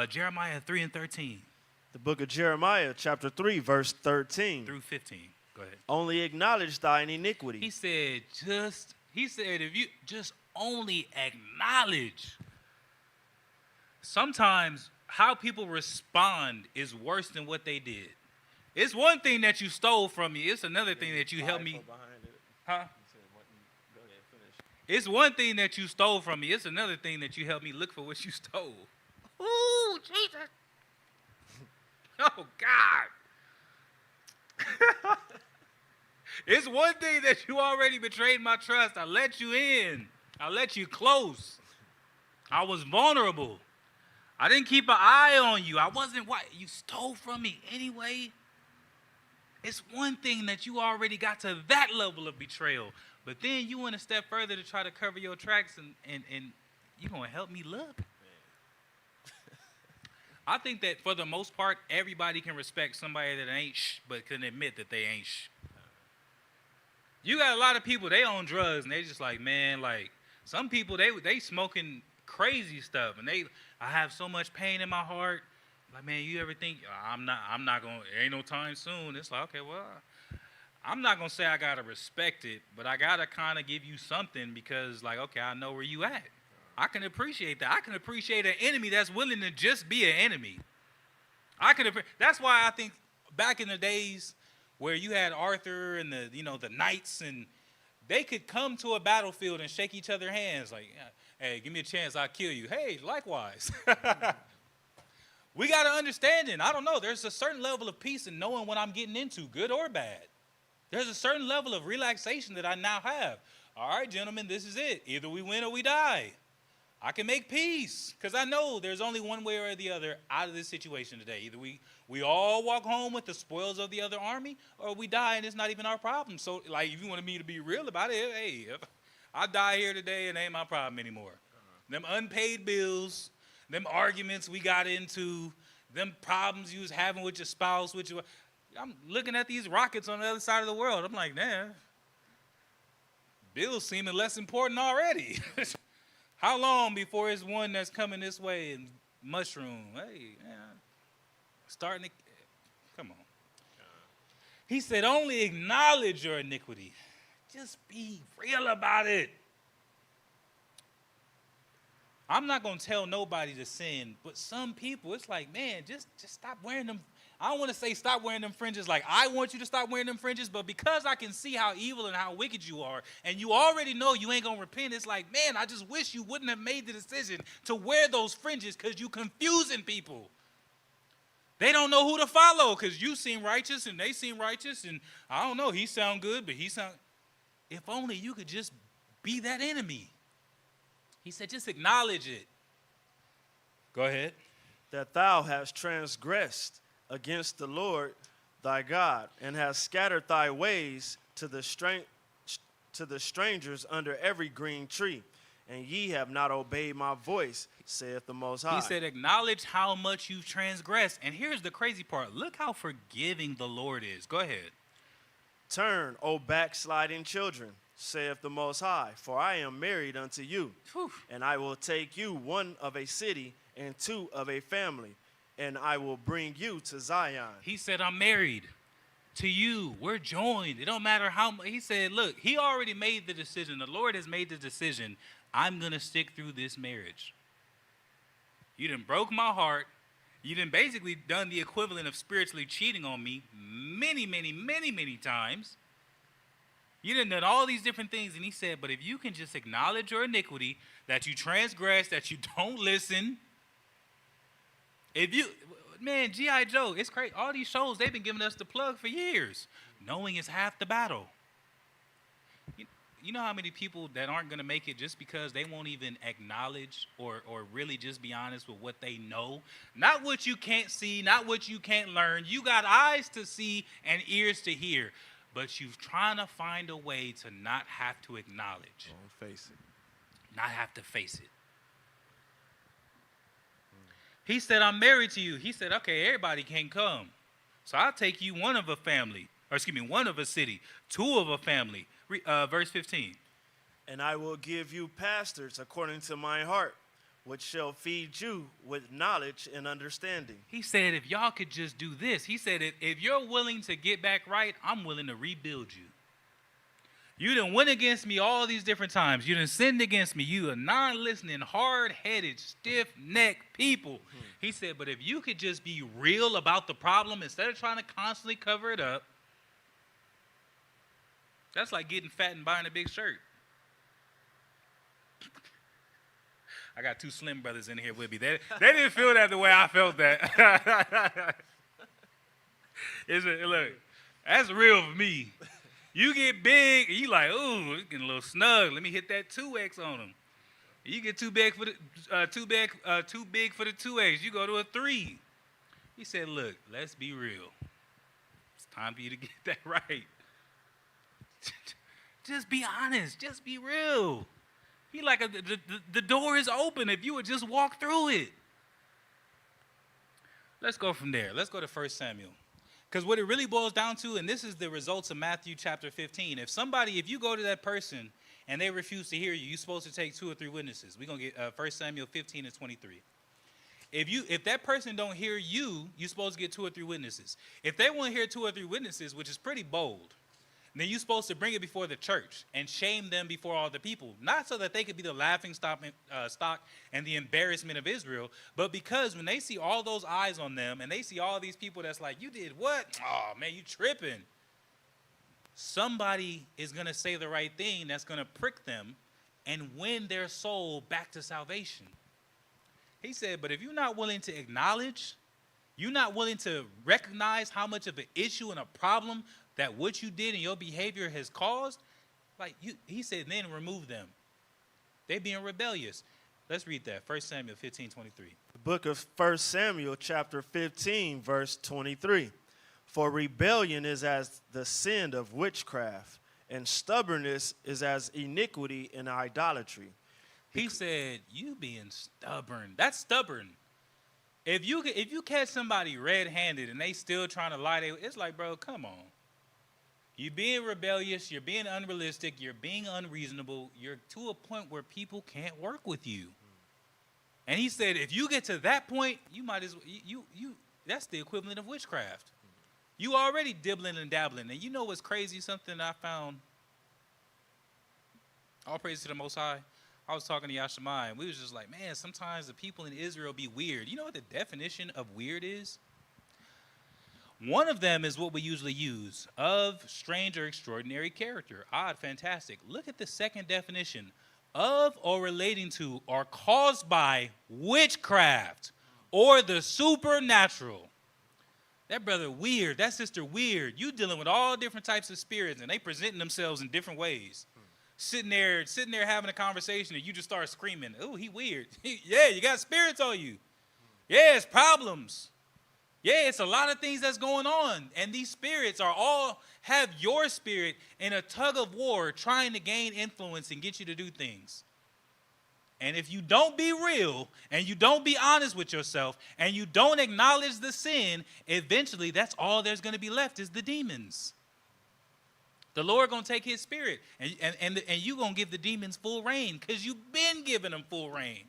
Speaker 4: Jeremiah 3:13.
Speaker 5: The book of Jeremiah, chapter 3, verse 13.
Speaker 4: Through 15. Go ahead.
Speaker 5: Only acknowledge thine iniquity.
Speaker 4: He said, if you just only acknowledge. Sometimes how people respond is worse than what they did. It's one thing that you stole from me. It's another thing that you helped me. Huh? It's one thing that you stole from me. It's another thing that you helped me look for what you stole. Ooh, Jesus. Oh, God. It's one thing that you already betrayed my trust. I let you in. I let you close. I was vulnerable. I didn't keep an eye on you. I wasn't what? You stole from me anyway. It's one thing that you already got to that level of betrayal. But then you went a step further to try to cover your tracks, and you're going to help me look? I think that for the most part, everybody can respect somebody that ain't but can admit that they ain't You got a lot of people, they on drugs, and they just like, man, like, some people, they smoking crazy stuff, and I have so much pain in my heart. Like, man, you ever think, I'm not going, ain't no time soon. It's like, okay, well, I'm not going to say I got to respect it, but I got to kind of give you something because, like, okay, I know where you at. I can appreciate that. I can appreciate an enemy that's willing to just be an enemy. That's why I think back in the days where you had Arthur and the knights, and they could come to a battlefield and shake each other's hands like, hey, give me a chance, I'll kill you. Hey, likewise. We got to understand it. I don't know. There's a certain level of peace in knowing what I'm getting into, good or bad. There's a certain level of relaxation that I now have. All right, gentlemen, this is it. Either we win or we die. I can make peace because I know there's only one way or the other out of this situation today. Either we all walk home with the spoils of the other army, or we die and it's not even our problem. So, like, if you wanted me to be real about it, hey, if I die here today, it ain't my problem anymore. Them unpaid bills, them arguments we got into, them problems you was having with your spouse, I'm looking at these rockets on the other side of the world. I'm like, man, bills seeming less important already. How long before it's one that's coming this way and mushroom? Hey, man, starting to, come on. He said, only acknowledge your iniquity. Just be real about it. I'm not going to tell nobody to sin, but some people, it's like, man, just stop wearing them. I don't want to say stop wearing them fringes like I want you to stop wearing them fringes, but because I can see how evil and how wicked you are, and you already know you ain't going to repent, it's like, man, I just wish you wouldn't have made the decision to wear those fringes because you confusing people. They don't know who to follow because you seem righteous and they seem righteous, and I don't know, he sound good, but he sound, if only you could just be that enemy. He said, just acknowledge it. Go ahead.
Speaker 5: That thou hast transgressed against the Lord thy God, and hast scattered thy ways to the strangers under every green tree, and ye have not obeyed my voice, saith the Most High.
Speaker 4: He said, acknowledge how much you've transgressed. And here's the crazy part. Look how forgiving the Lord is. Go ahead.
Speaker 5: Turn, O backsliding children, saith the Most High, for I am married unto you,
Speaker 4: Whew.
Speaker 5: and I will take you one of a city and two of a family, and I will bring you to Zion.
Speaker 4: He said, I'm married to you. We're joined. It don't matter how much. He said, look, he already made the decision. The Lord has made the decision. I'm going to stick through this marriage. You done broke my heart. You done basically done the equivalent of spiritually cheating on me many times. You done all these different things. And he said, but if you can just acknowledge your iniquity, that you transgress, that you don't listen. If you, man, G.I. Joe, it's crazy. All these shows, they've been giving us the plug for years. Knowing is half the battle. You know how many people that aren't going to make it just because they won't even acknowledge or really just be honest with what they know? Not what you can't see, not what you can't learn. You got eyes to see and ears to hear, but you're trying to find a way to not have to acknowledge.
Speaker 5: Don't face it.
Speaker 4: Not have to face it. He said, I'm married to you. He said, okay, everybody can come. So I'll take you one of a family, one of a city, two of a family. Verse 15.
Speaker 5: And I will give you pastors according to my heart, which shall feed you with knowledge and understanding.
Speaker 4: He said, if y'all could just do this. He said, if you're willing to get back right, I'm willing to rebuild you. You done went against me all these different times. You done sinned against me. You are non-listening, hard-headed, stiff-necked people. He said, but if you could just be real about the problem instead of trying to constantly cover it up, that's like getting fat and buying a big shirt. I got two slim brothers in here with me. They didn't feel that the way I felt that. Look, that's real for me. You get big, and you like, ooh, it's getting a little snug. Let me hit that 2X on them. You get too big for the 2X. You go to a 3. He said, look, let's be real. It's time for you to get that right. Just be honest. Just be real. He like, the door is open if you would just walk through it. Let's go from there. Let's go to 1 Samuel. Because what it really boils down to, and this is the results of Matthew chapter 15. If you go to that person and they refuse to hear you, you're supposed to take 2 or 3 witnesses. We're going to get 1 Samuel 15 and 23. If that person don't hear you, you're supposed to get 2 or 3 witnesses. If they want to hear 2 or 3 witnesses, which is pretty bold, then you're supposed to bring it before the church and shame them before all the people. Not so that they could be the laughing stock and the embarrassment of Israel, but because when they see all those eyes on them and they see all these people that's like, you did what? Oh, man, you tripping. Somebody is going to say the right thing that's going to prick them and win their soul back to salvation. He said, but if you're not willing to acknowledge, you're not willing to recognize how much of an issue and a problem that what you did and your behavior has caused, he said, then remove them. They being rebellious. Let's read that. 1 Samuel 15, 23.
Speaker 5: The book of 1 Samuel chapter 15, verse 23. For rebellion is as the sin of witchcraft, and stubbornness is as iniquity and idolatry.
Speaker 4: He said, you being stubborn. That's stubborn. If you catch somebody red-handed and they still trying to lie, it's like, bro, come on. You're being rebellious, you're being unrealistic, you're being unreasonable, you're to a point where people can't work with you. And he said, if you get to that point, you might as well, that's the equivalent of witchcraft. You already dibbling and dabbling. And you know what's crazy? Something I found, all praise to the Most High. I was talking to Yashimai, and we was just like, man, sometimes the people in Israel be weird. You know what the definition of weird is? One of them is what we usually use, of strange or extraordinary character. Odd, fantastic. Look at the second definition. Of or relating to or caused by witchcraft or the supernatural. That brother weird, that sister weird. You dealing with all different types of spirits, and they presenting themselves in different ways. sitting there having a conversation, and you just start screaming, "Oh, he weird." Yeah, you got spirits on you. Yeah, it's problems. Yeah, it's a lot of things that's going on. And these spirits are all have your spirit in a tug of war trying to gain influence and get you to do things. And if you don't be real and you don't be honest with yourself and you don't acknowledge the sin, eventually that's all there's going to be left is the demons. The Lord going to take his spirit and you going to give the demons full reign because you've been giving them full reign.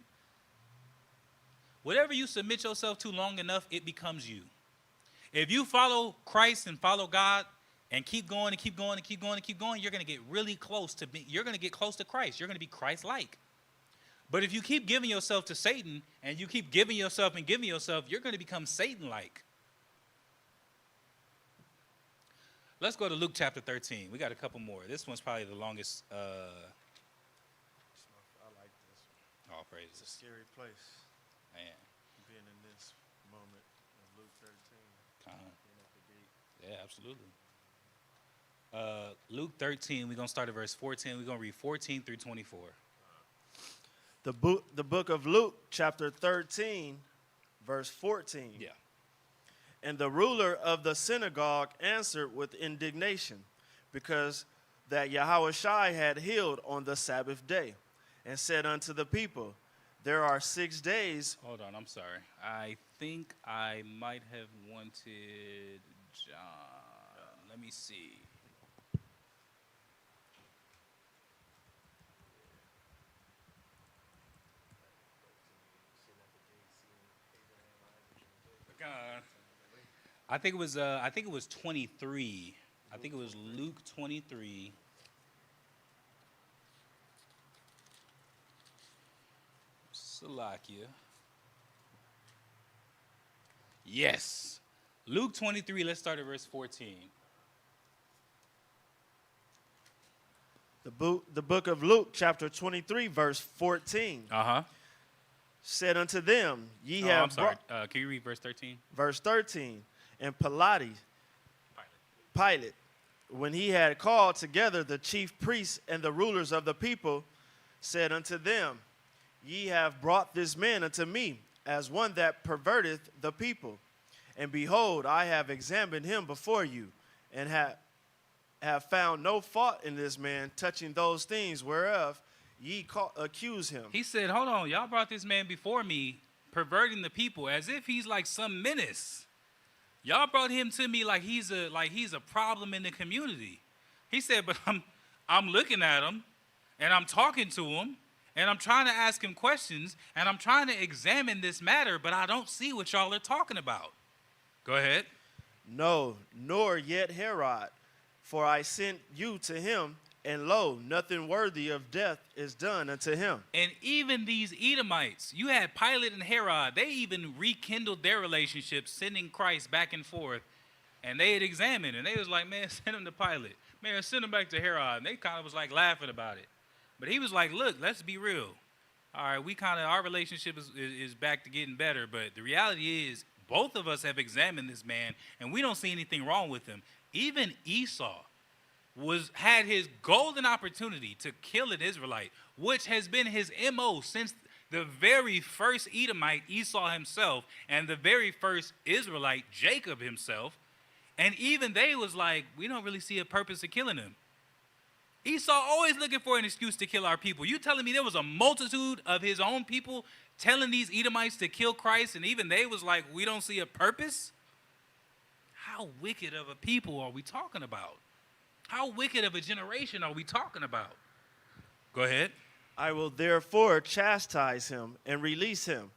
Speaker 4: Whatever you submit yourself to long enough, it becomes you. If you follow Christ and follow God and keep going and keep going and keep going and keep going, you're going to get really close to you're going to get close to Christ. You're going to be Christ-like. But if you keep giving yourself to Satan and you keep giving yourself and giving yourself, you're going to become Satan-like. Let's go to Luke chapter 13. We got a couple more. This one's probably the longest.
Speaker 5: I like this one.
Speaker 4: All
Speaker 5: It's a
Speaker 4: praises.
Speaker 5: scary place,
Speaker 4: Man.
Speaker 5: being in this moment of Luke 13. Being at the gate.
Speaker 4: Yeah, absolutely. Luke 13, we're going to start at verse 14. We're going to read 14 through 24.
Speaker 5: The book of Luke, chapter 13, verse 14.
Speaker 4: Yeah.
Speaker 5: And the ruler of the synagogue answered with indignation, because that Yahushua had healed on the Sabbath day, and said unto the people, there are 6 days.
Speaker 4: Hold on, I'm sorry. I think I might have wanted John. Let me see. I think it was 23. I think it was Luke 23. Salakia. Yes. Luke 23, let's start at verse 14.
Speaker 5: The book of Luke, chapter 23, verse 14,
Speaker 4: Uh-huh.
Speaker 5: said unto them, ye
Speaker 4: Oh,
Speaker 5: have
Speaker 4: I'm sorry.
Speaker 5: brought,
Speaker 4: Can you read verse 13?
Speaker 5: verse 13, and Pilate, when he had called together the chief priests and the rulers of the people, said unto them, ye have brought this man unto me as one that perverteth the people. And behold, I have examined him before you, and have found no fault in this man touching those things whereof ye accuse him.
Speaker 4: He said, hold on, y'all brought this man before me, perverting the people, as if he's like some menace. Y'all brought him to me like he's a problem in the community. He said, but I'm looking at him, and I'm talking to him, and I'm trying to ask him questions, and I'm trying to examine this matter, but I don't see what y'all are talking about. Go ahead.
Speaker 5: No, nor yet Herod, for I sent you to him, and lo, nothing worthy of death is done unto him.
Speaker 4: And even these Edomites, you had Pilate and Herod, they even rekindled their relationship, sending Christ back and forth. And they had examined, and they was like, man, send him to Pilate. Man, send him back to Herod. And they kind of was like laughing about it. But he was like, look, let's be real. All right, our relationship is back to getting better. But the reality is, both of us have examined this man, and we don't see anything wrong with him. Even Esau had his golden opportunity to kill an Israelite, which has been his MO since the very first Edomite, Esau himself, and the very first Israelite, Jacob himself. And even they was like, we don't really see a purpose of killing him. Esau always looking for an excuse to kill our people. You telling me there was a multitude of his own people telling these Edomites to kill Christ, and even they was like, we don't see a purpose? How wicked of a people are we talking about? How wicked of a generation are we talking about? Go ahead.
Speaker 5: I will therefore chastise him and release him,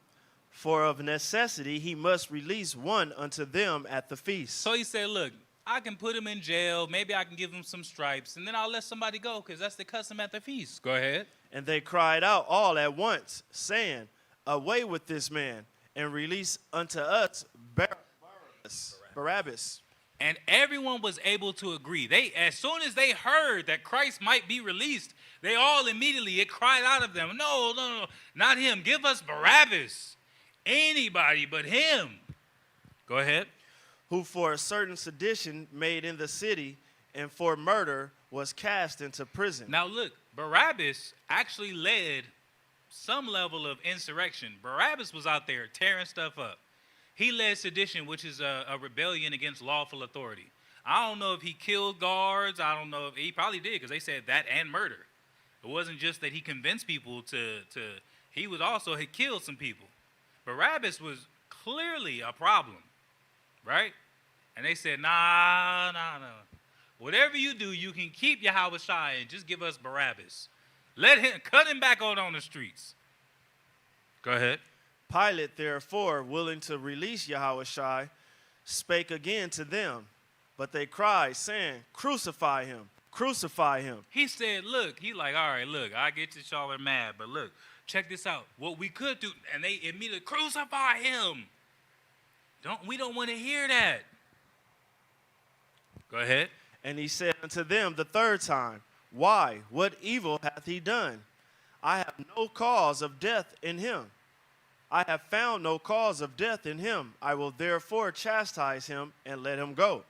Speaker 5: for of necessity he must release one unto them at the feast.
Speaker 4: So he said, look, I can put him in jail. Maybe I can give him some stripes, and then I'll let somebody go because that's the custom at the feast. Go ahead.
Speaker 5: And they cried out all at once, saying, away with this man, and release unto us Barabbas.
Speaker 4: And everyone was able to agree. As soon as they heard that Christ might be released, they all immediately, it cried out of them, no, not him. Give us Barabbas. Anybody but him. Go ahead.
Speaker 5: Who for a certain sedition made in the city, and for murder was cast into prison.
Speaker 4: Now look, Barabbas actually led some level of insurrection. Barabbas was out there tearing stuff up. He led sedition, which is a rebellion against lawful authority. I don't know if he killed guards. I don't know if he probably did, because they said that and murder. It wasn't just that he convinced people to he was also had killed some people. Barabbas was clearly a problem, right? And they said, nah. Whatever you do, you can keep Yahweh Shai and just give us Barabbas. Cut him back out on the streets. Go ahead.
Speaker 5: Pilate, therefore, willing to release Yahushua, spake again to them. But they cried, saying, Crucify him, crucify him.
Speaker 4: He said, look, he like, all right, look, I get that y'all are mad, but look, check this out. What we could do, and they immediately crucify him. We don't want to hear that. Go ahead.
Speaker 5: And he said unto them the third time, Why? What evil hath he done? I have no cause of death in him. I have found no cause of death in him. I will therefore chastise him and let him go.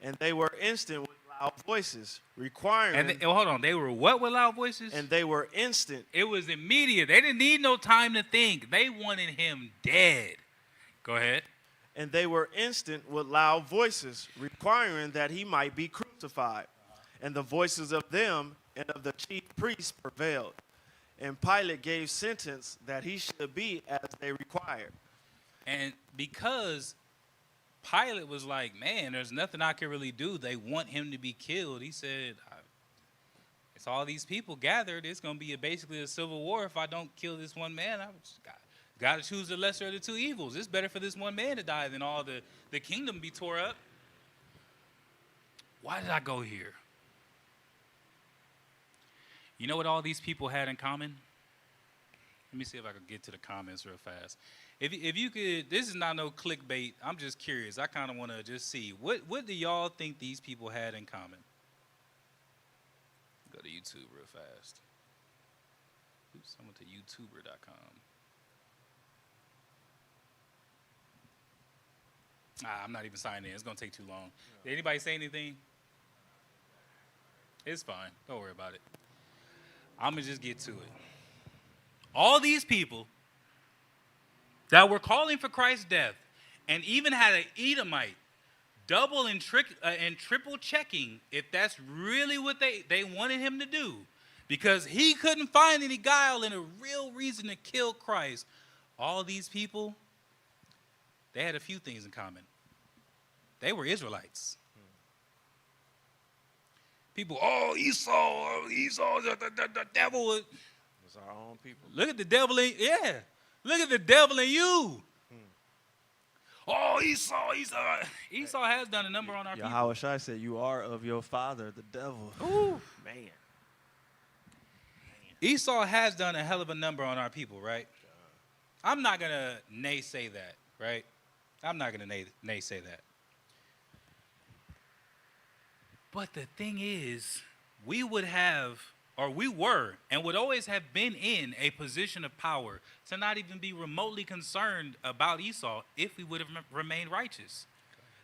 Speaker 5: And they were instant with loud voices, requiring.
Speaker 4: And hold on, they were what with loud voices?
Speaker 5: And they were instant.
Speaker 4: It was immediate. They didn't need no time to think. They wanted him dead. Go ahead.
Speaker 5: And they were instant with loud voices, requiring that he might be crucified. And the voices of them and of the chief priests prevailed. And Pilate gave sentence that he should be as they required.
Speaker 4: And because Pilate was like, man, there's nothing I can really do. They want him to be killed. He said, it's all these people gathered. It's going to be basically a civil war if I don't kill this one man. I got to choose the lesser of the two evils. It's better for this one man to die than all the kingdom be tore up. Why did I go here? You know what all these people had in common? Let me see if I can get to the comments real fast. If you could, this is not no clickbait. I'm just curious. I kind of want to just see. What do y'all think these people had in common? Go to YouTube real fast. Oops, I went to YouTuber.com. I'm not even signing in. It's going to take too long. Did anybody say anything? It's fine. Don't worry about it. I'm going to just get to it. All these people that were calling for Christ's death and even had an Edomite double and triple checking if that's really what they wanted him to do, because he couldn't find any guile and a real reason to kill Christ. All these people, they had a few things in common. They were Israelites. People, Esau, the devil. It
Speaker 5: was our own people.
Speaker 4: Look at the devil in, look at the devil in you. Esau. Esau has done a number on our people.
Speaker 5: Yahushua said, you are of your father, the devil.
Speaker 4: Ooh.
Speaker 5: Man.
Speaker 4: Esau has done a hell of a number on our people, right? I'm not going to naysay that, right? I'm not going to naysay that. But the thing is, we were and would always have been in a position of power to not even be remotely concerned about Esau if we would have remained righteous.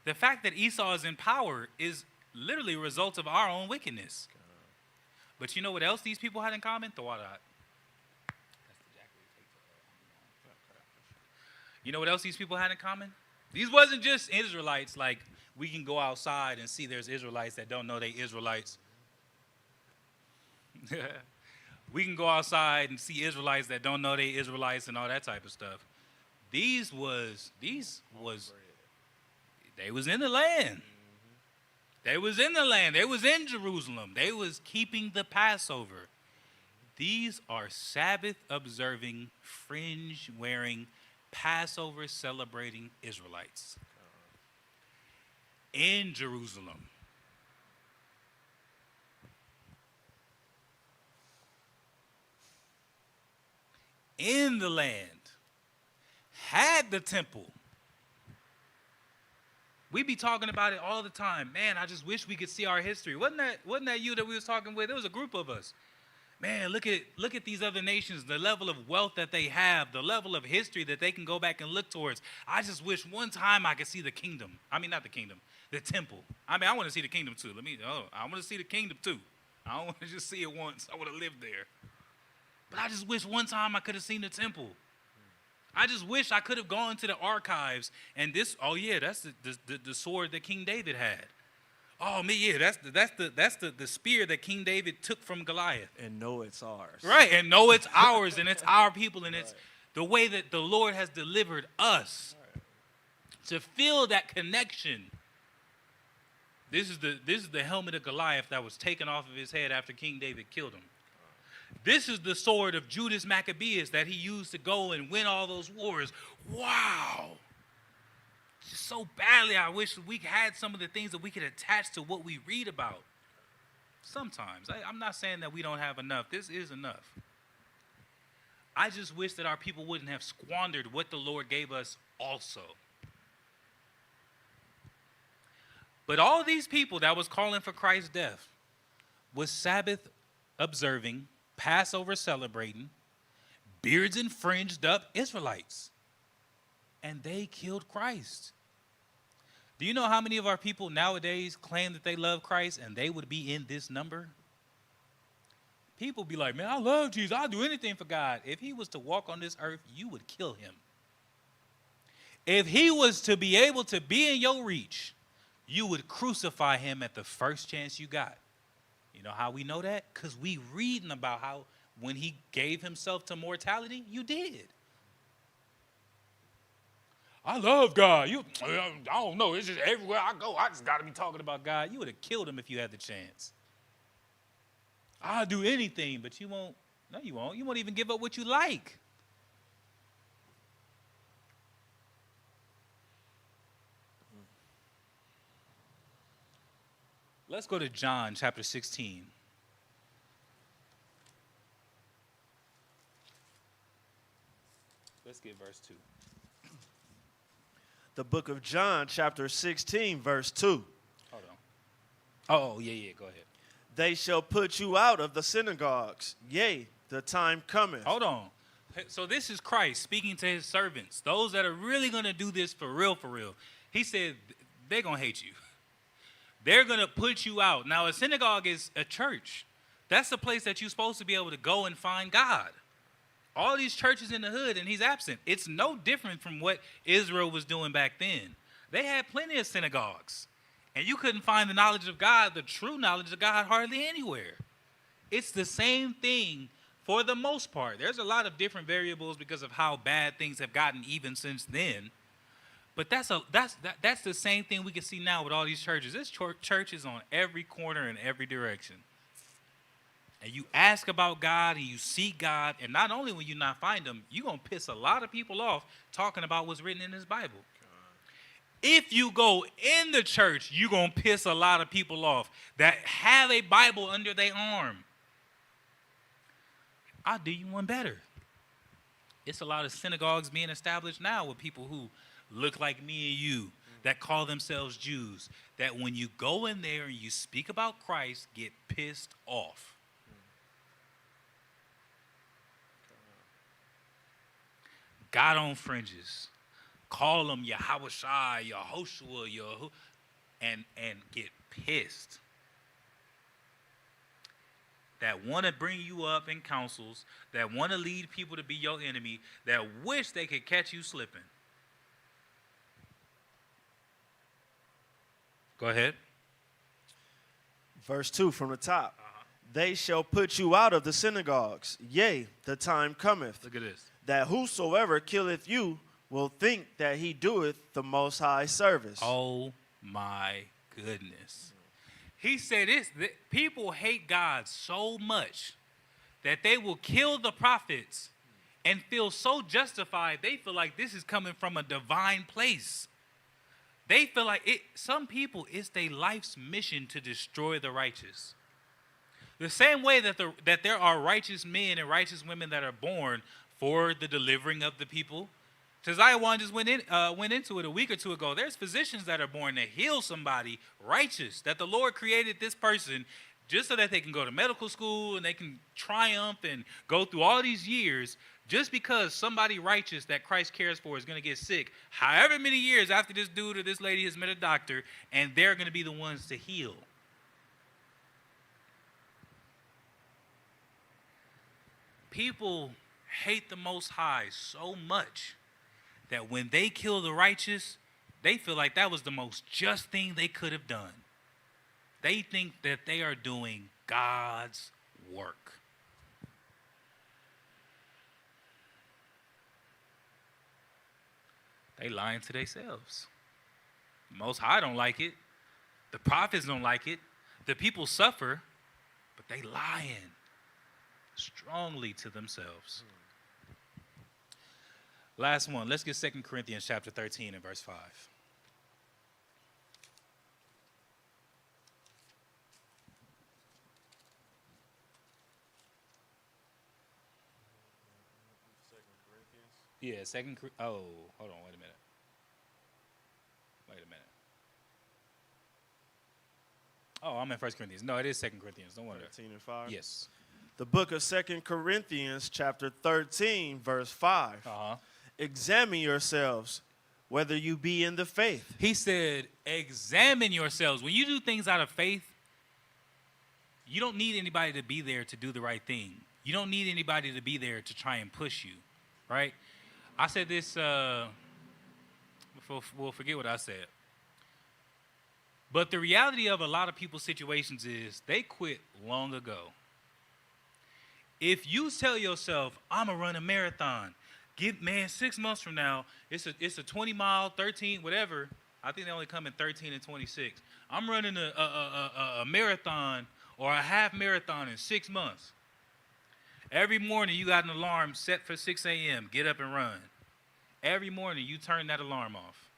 Speaker 4: The fact that Esau is in power is literally a result of our own wickedness. But you know what else these people had in common? You know what else these people had in common? These wasn't just Israelites, like we can go outside and see there's Israelites that don't know they Israelites. We can go outside and see Israelites that don't know they Israelites and all that type of stuff. They was in the land. They was in the land. They was in Jerusalem. They was keeping the Passover. These are Sabbath observing, fringe wearing, Passover celebrating Israelites in Jerusalem. In the land, had the temple. We be talking about it all the time. Man, I just wish we could see our history. Wasn't that you that we was talking with? It was a group of us. Man, look at these other nations, the level of wealth that they have, the level of history that they can go back and look towards. I just wish one time I could see the kingdom. I mean, not the kingdom, the temple. I mean, I want to see the kingdom too. I want to see the kingdom too. I don't want to just see it once. I want to live there. But I just wish one time I could have seen the temple. I just wish I could have gone to the archives and this. Oh yeah, that's the sword that King David had. Oh man, yeah, that's the spear that King David took from Goliath.
Speaker 5: And know it's ours.
Speaker 4: Right, and know it's ours and it's our people and it's the way that the Lord has delivered us. To feel that connection. This is the helmet of Goliath that was taken off of his head after King David killed him. This is the sword of Judas Maccabeus that he used to go and win all those wars. Wow. Just so badly I wish we had some of the things that we could attach to what we read about. Sometimes. I'm not saying that we don't have enough. This is enough. I just wish that our people wouldn't have squandered what the Lord gave us also. But all these people that was calling for Christ's death was Sabbath observing, Passover celebrating, beards and fringed up Israelites. And they killed Christ. Do you know how many of our people nowadays claim that they love Christ and they would be in this number? People be like, man, I love Jesus. I'll do anything for God. If he was to walk on this earth, you would kill him. If he was to be able to be in your reach, you would crucify him at the first chance you got. You know how we know that? Because we reading about how when he gave himself to mortality, you did. I love God. I don't know. It's just everywhere I go, I just got to be talking about God. You would have killed him if you had the chance. I'll do anything, but you won't. No, you won't. You won't even give up what you like. Let's go to John chapter 16. Let's get verse 2.
Speaker 5: The book of John, chapter 16, verse 2.
Speaker 4: Hold on. Oh, yeah, go ahead.
Speaker 5: They shall put you out of the synagogues. Yea, the time cometh.
Speaker 4: Hold on. So this is Christ speaking to his servants, those that are really going to do this for real, for real. He said, they're going to hate you. They're going to put you out. Now, a synagogue is a church. That's the place that you're supposed to be able to go and find God. All these churches in the hood, and he's absent. It's no different from what Israel was doing back then. They had plenty of synagogues. And you couldn't find the knowledge of God, the true knowledge of God, hardly anywhere. It's the same thing for the most part. There's a lot of different variables because of how bad things have gotten even since then. But that's the same thing we can see now with all these churches. There's churches on every corner in every direction. And you ask about God and you seek God, and not only will you not find him, you're going to piss a lot of people off talking about what's written in this Bible. If you go in the church, you're going to piss a lot of people off that have a Bible under their arm. I'll do you one better. It's a lot of synagogues being established now with people who look like me and you, that call themselves Jews, that when you go in there and you speak about Christ, get pissed off. God on fringes. Call them Yahushua, Yahoshua, and get pissed. That want to bring you up in councils, that want to lead people to be your enemy, that wish they could catch you slipping. Go ahead.
Speaker 5: Verse 2 from the top. They shall put you out of the synagogues. Yea, the time cometh.
Speaker 4: Look at this.
Speaker 5: That whosoever killeth you will think that he doeth the Most High service.
Speaker 4: Oh my goodness. He said this, that people hate God so much that they will kill the prophets and feel so justified. They feel like this is coming from a divine place. They feel like some people, it's their life's mission to destroy the righteous. The same way that there are righteous men and righteous women that are born for the delivering of the people. Josiah 1 just went into it a week or two ago. There's physicians that are born to heal somebody righteous, that the Lord created this person just so that they can go to medical school and they can triumph and go through all these years. Just because somebody righteous that Christ cares for is going to get sick, however many years after this dude or this lady has met a doctor, and they're going to be the ones to heal. People hate the Most High so much that when they kill the righteous, they feel like that was the most just thing they could have done. They think that they are doing God's work. They lying to themselves. The Most High don't like it. The prophets don't like it. The people suffer, but they lying strongly to themselves. Last one. Let's get 2 Corinthians chapter 13 and verse 5. Yeah, hold on, wait a minute. Oh, I'm in 1 Corinthians. No, it is 2 Corinthians. Don't worry.
Speaker 5: 13 and 5?
Speaker 4: Yes.
Speaker 5: The book of 2 Corinthians, chapter 13, verse 5.
Speaker 4: Uh-huh.
Speaker 5: Examine yourselves, whether you be in the faith.
Speaker 4: He said, examine yourselves. When you do things out of faith, you don't need anybody to be there to do the right thing. You don't need anybody to be there to try and push you, right? I said this, we'll forget what I said. But the reality of a lot of people's situations is they quit long ago. If you tell yourself, I'm going to run a marathon, 6 months from now, it's a 20-mile, 13, whatever. I think they only come in 13 and 26. I'm running a marathon or a half marathon in 6 months. Every morning you got an alarm set for 6 a.m. Get up and run. Every morning you turn that alarm off.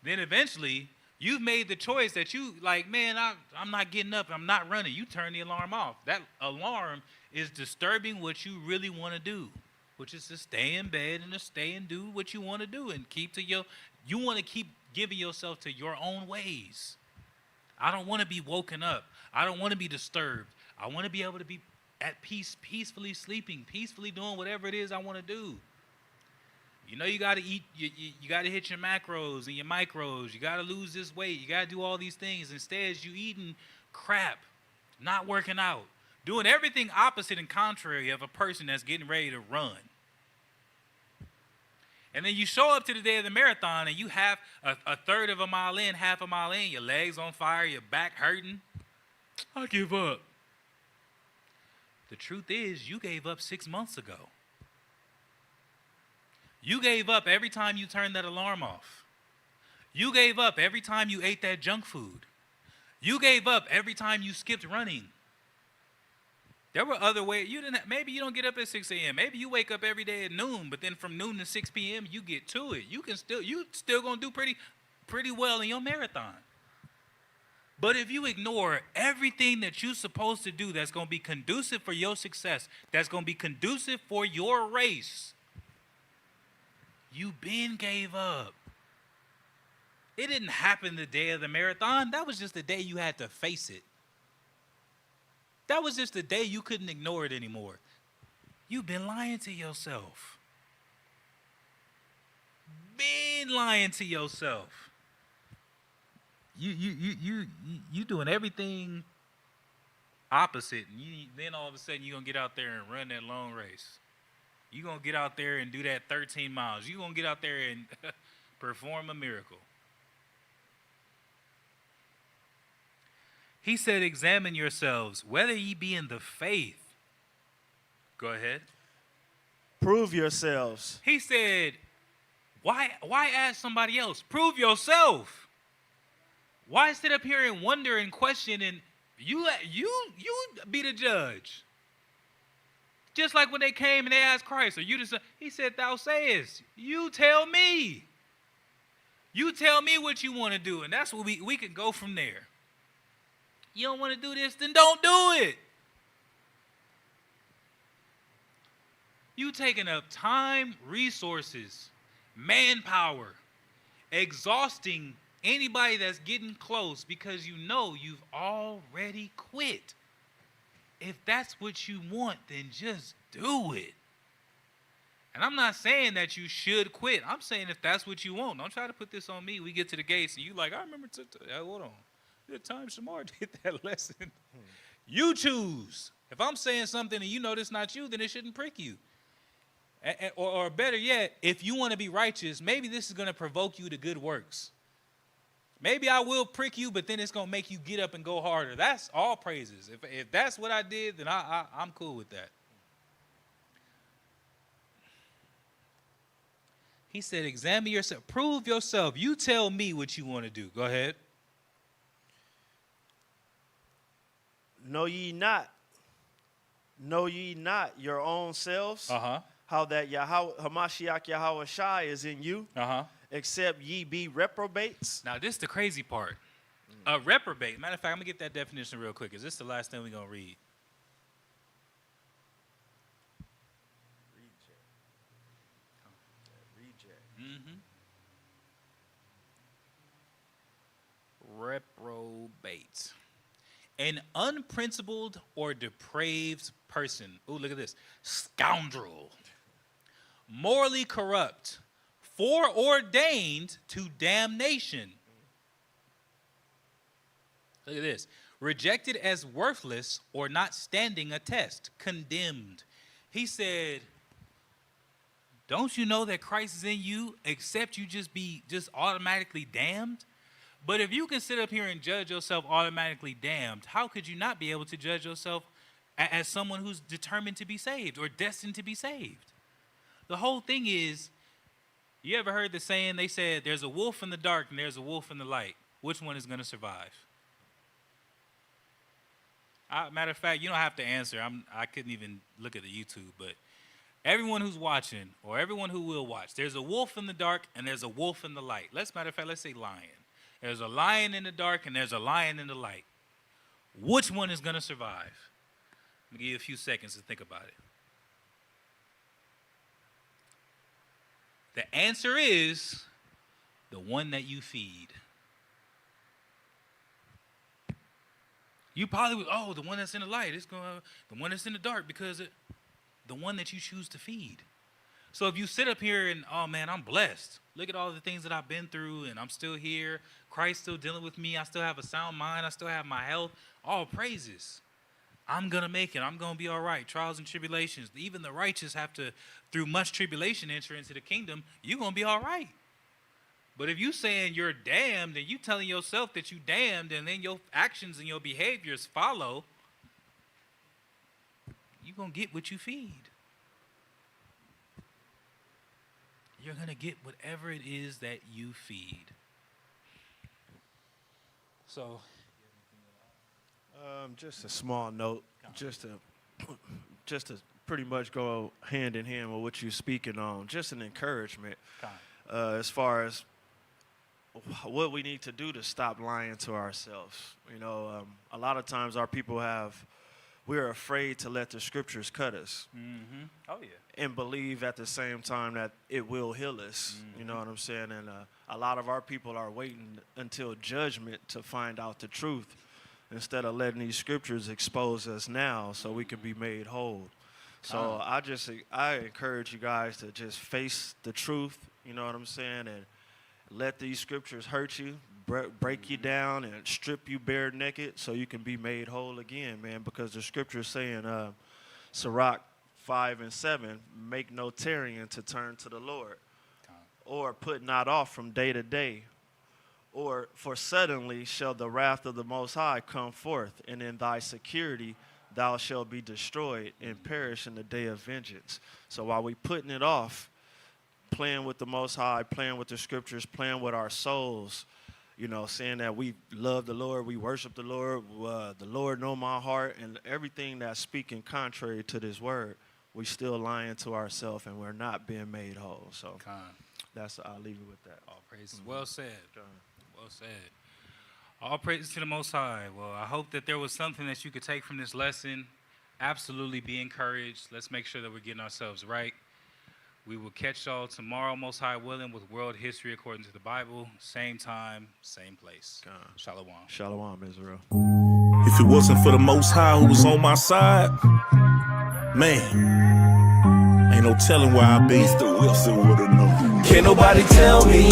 Speaker 4: Then eventually you've made the choice that you like, man, I'm not getting up. I'm not running. You turn the alarm off. That alarm is disturbing what you really want to do, which is to stay in bed and to stay and do what you want to do and you want to keep giving yourself to your own ways. I don't want to be woken up. I don't want to be disturbed. I want to be able to be at peace, peacefully sleeping, peacefully doing whatever it is I want to do. You know you got to eat, you got to hit your macros and your micros. You got to lose this weight. You got to do all these things. Instead, you eating crap, not working out, doing everything opposite and contrary of a person that's getting ready to run. And then you show up to the day of the marathon and you have a third of a mile in, half a mile in, your legs on fire, your back hurting. I give up. The truth is, you gave up 6 months ago. You gave up every time you turned that alarm off. You gave up every time you ate that junk food. You gave up every time you skipped running. There were other ways. Maybe you don't get up at 6 a.m. Maybe you wake up every day at noon, but then from noon to 6 p.m. you get to it. You still gonna do pretty well in your marathon. But if you ignore everything that you're supposed to do that's going to be conducive for your success, that's going to be conducive for your race, you been gave up. It didn't happen the day of the marathon. That was just the day you had to face it. That was just the day you couldn't ignore it anymore. You've been lying to yourself. Been lying to yourself. You doing everything opposite, and then all of a sudden you're going to get out there and run that long race. You're going to get out there and do that 13 miles. You're going to get out there and perform a miracle. He said, examine yourselves, whether ye be in the faith. Go ahead.
Speaker 5: Prove yourselves.
Speaker 4: He said, why ask somebody else? Prove yourself. Why sit up here and wonder and question and you be the judge? Just like when they came and they asked Christ, are you the son? He said, thou sayest, you tell me. You tell me what you want to do, and that's what we can go from there. You don't want to do this, then don't do it. You taking up time, resources, manpower, exhausting anybody that's getting close because you know you've already quit. If that's what you want, then just do it. And I'm not saying that you should quit. I'm saying if that's what you want. Don't try to put this on me. We get to the gates and you like, I remember, hold on. The time Shamar did that lesson. You choose. If I'm saying something and you know this not you, then it shouldn't prick you. Or better yet, if you want to be righteous, maybe this is going to provoke you to good works. Maybe I will prick you, but then it's going to make you get up and go harder. That's all praises. If that's what I did, then I'm cool with that. He said, examine yourself. Prove yourself. You tell me what you want to do. Go ahead.
Speaker 5: Know ye not your own selves, how that Hamashiach Yahweh Shai is in you, except ye be reprobates?
Speaker 4: Now, this is the crazy part. A reprobate. Matter of fact, I'm going to get that definition real quick. Is this the last thing we're going to read? Reprobate. An unprincipled or depraved person. Ooh, look at this. Scoundrel. Morally corrupt. Foreordained to damnation. Look at this. Rejected as worthless or not standing a test. Condemned. He said, don't you know that Christ is in you, except you be automatically damned? But if you can sit up here and judge yourself automatically damned, how could you not be able to judge yourself as someone who's determined to be saved or destined to be saved? The whole thing is, you ever heard the saying, they said, there's a wolf in the dark and there's a wolf in the light. Which one is going to survive? Matter of fact, you don't have to answer. I couldn't even look at the YouTube, but everyone who's watching or everyone who will watch, there's a wolf in the dark and there's a wolf in the light. Matter of fact, let's say lion. There's a lion in the dark and there's a lion in the light. Which one is going to survive? Let me give you a few seconds to think about it. The answer is the one that you feed. You probably would, the one that's in the light, the one that's in the dark, because the one that you choose to feed. So if you sit up here and, oh man, I'm blessed. Look at all the things that I've been through and I'm still here. Christ's still dealing with me. I still have a sound mind. I still have my health. All praises. I'm going to make it. I'm going to be all right. Trials and tribulations. Even the righteous have to, through much tribulation, enter into the kingdom. You're going to be all right. But if you saying you're damned and you telling yourself that you damned and then your actions and your behaviors follow, you're going to get what you feed. You're going to get whatever it is that you feed. So,
Speaker 5: just a small note, just to pretty much go hand in hand with what you're speaking on. Just an encouragement as far as what we need to do to stop lying to ourselves. You know, a lot of times our people we're afraid to let the scriptures cut us.
Speaker 4: Mm-hmm. Oh, yeah.
Speaker 5: And believe at the same time that it will heal us. Mm-hmm. You know what I'm saying? And a lot of our people are waiting until judgment to find out the truth instead of letting these scriptures expose us now so we can be made whole. So I encourage you guys to just face the truth, you know what I'm saying, and let these scriptures hurt you, break you down, and strip you bare naked so you can be made whole again, man, because the scripture's saying, Sirach 5 and 7, make no tarrying to turn to the Lord, or put not off from day to day, or for suddenly shall the wrath of the Most High come forth, and in thy security thou shalt be destroyed and perish in the day of vengeance. So while we putting it off, playing with the Most High, playing with the scriptures, playing with our souls, you know, saying that we love the Lord, we worship the Lord know my heart, and everything that's speaking contrary to this word, we still lying to ourselves and we're not being made whole. So I'll leave you with that.
Speaker 4: All praises. Well said. Well said. All praises to the Most High. Well, I hope that there was something that you could take from this lesson. Absolutely be encouraged. Let's make sure that we're getting ourselves right. We will catch y'all tomorrow, Most High willing, with world history according to the Bible. Same time, same place. Shalom.
Speaker 5: Shalom, Israel.
Speaker 1: If it wasn't for the Most High who was on my side, man, ain't no telling where I'd be.
Speaker 2: Mr. Wilson with another.
Speaker 1: Can't nobody tell me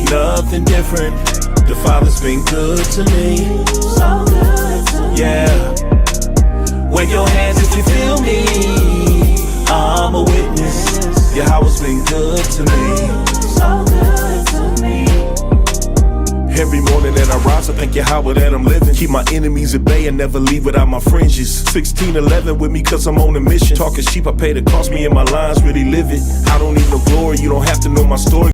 Speaker 1: nothing different. The Father's been good to me.
Speaker 3: So good to me.
Speaker 1: Yeah. Wave your hands if you feel me. I'm a witness. Yahweh's been good to me.
Speaker 3: So good to me.
Speaker 1: Every morning that I rise, I thank Yahweh that I'm living. Keep my enemies at bay and never leave without my fringes. 1611 with me cause I'm on a mission. Talking sheep, I pay the cost, me and my lines really live it. I don't need no glory, you don't have to know my story.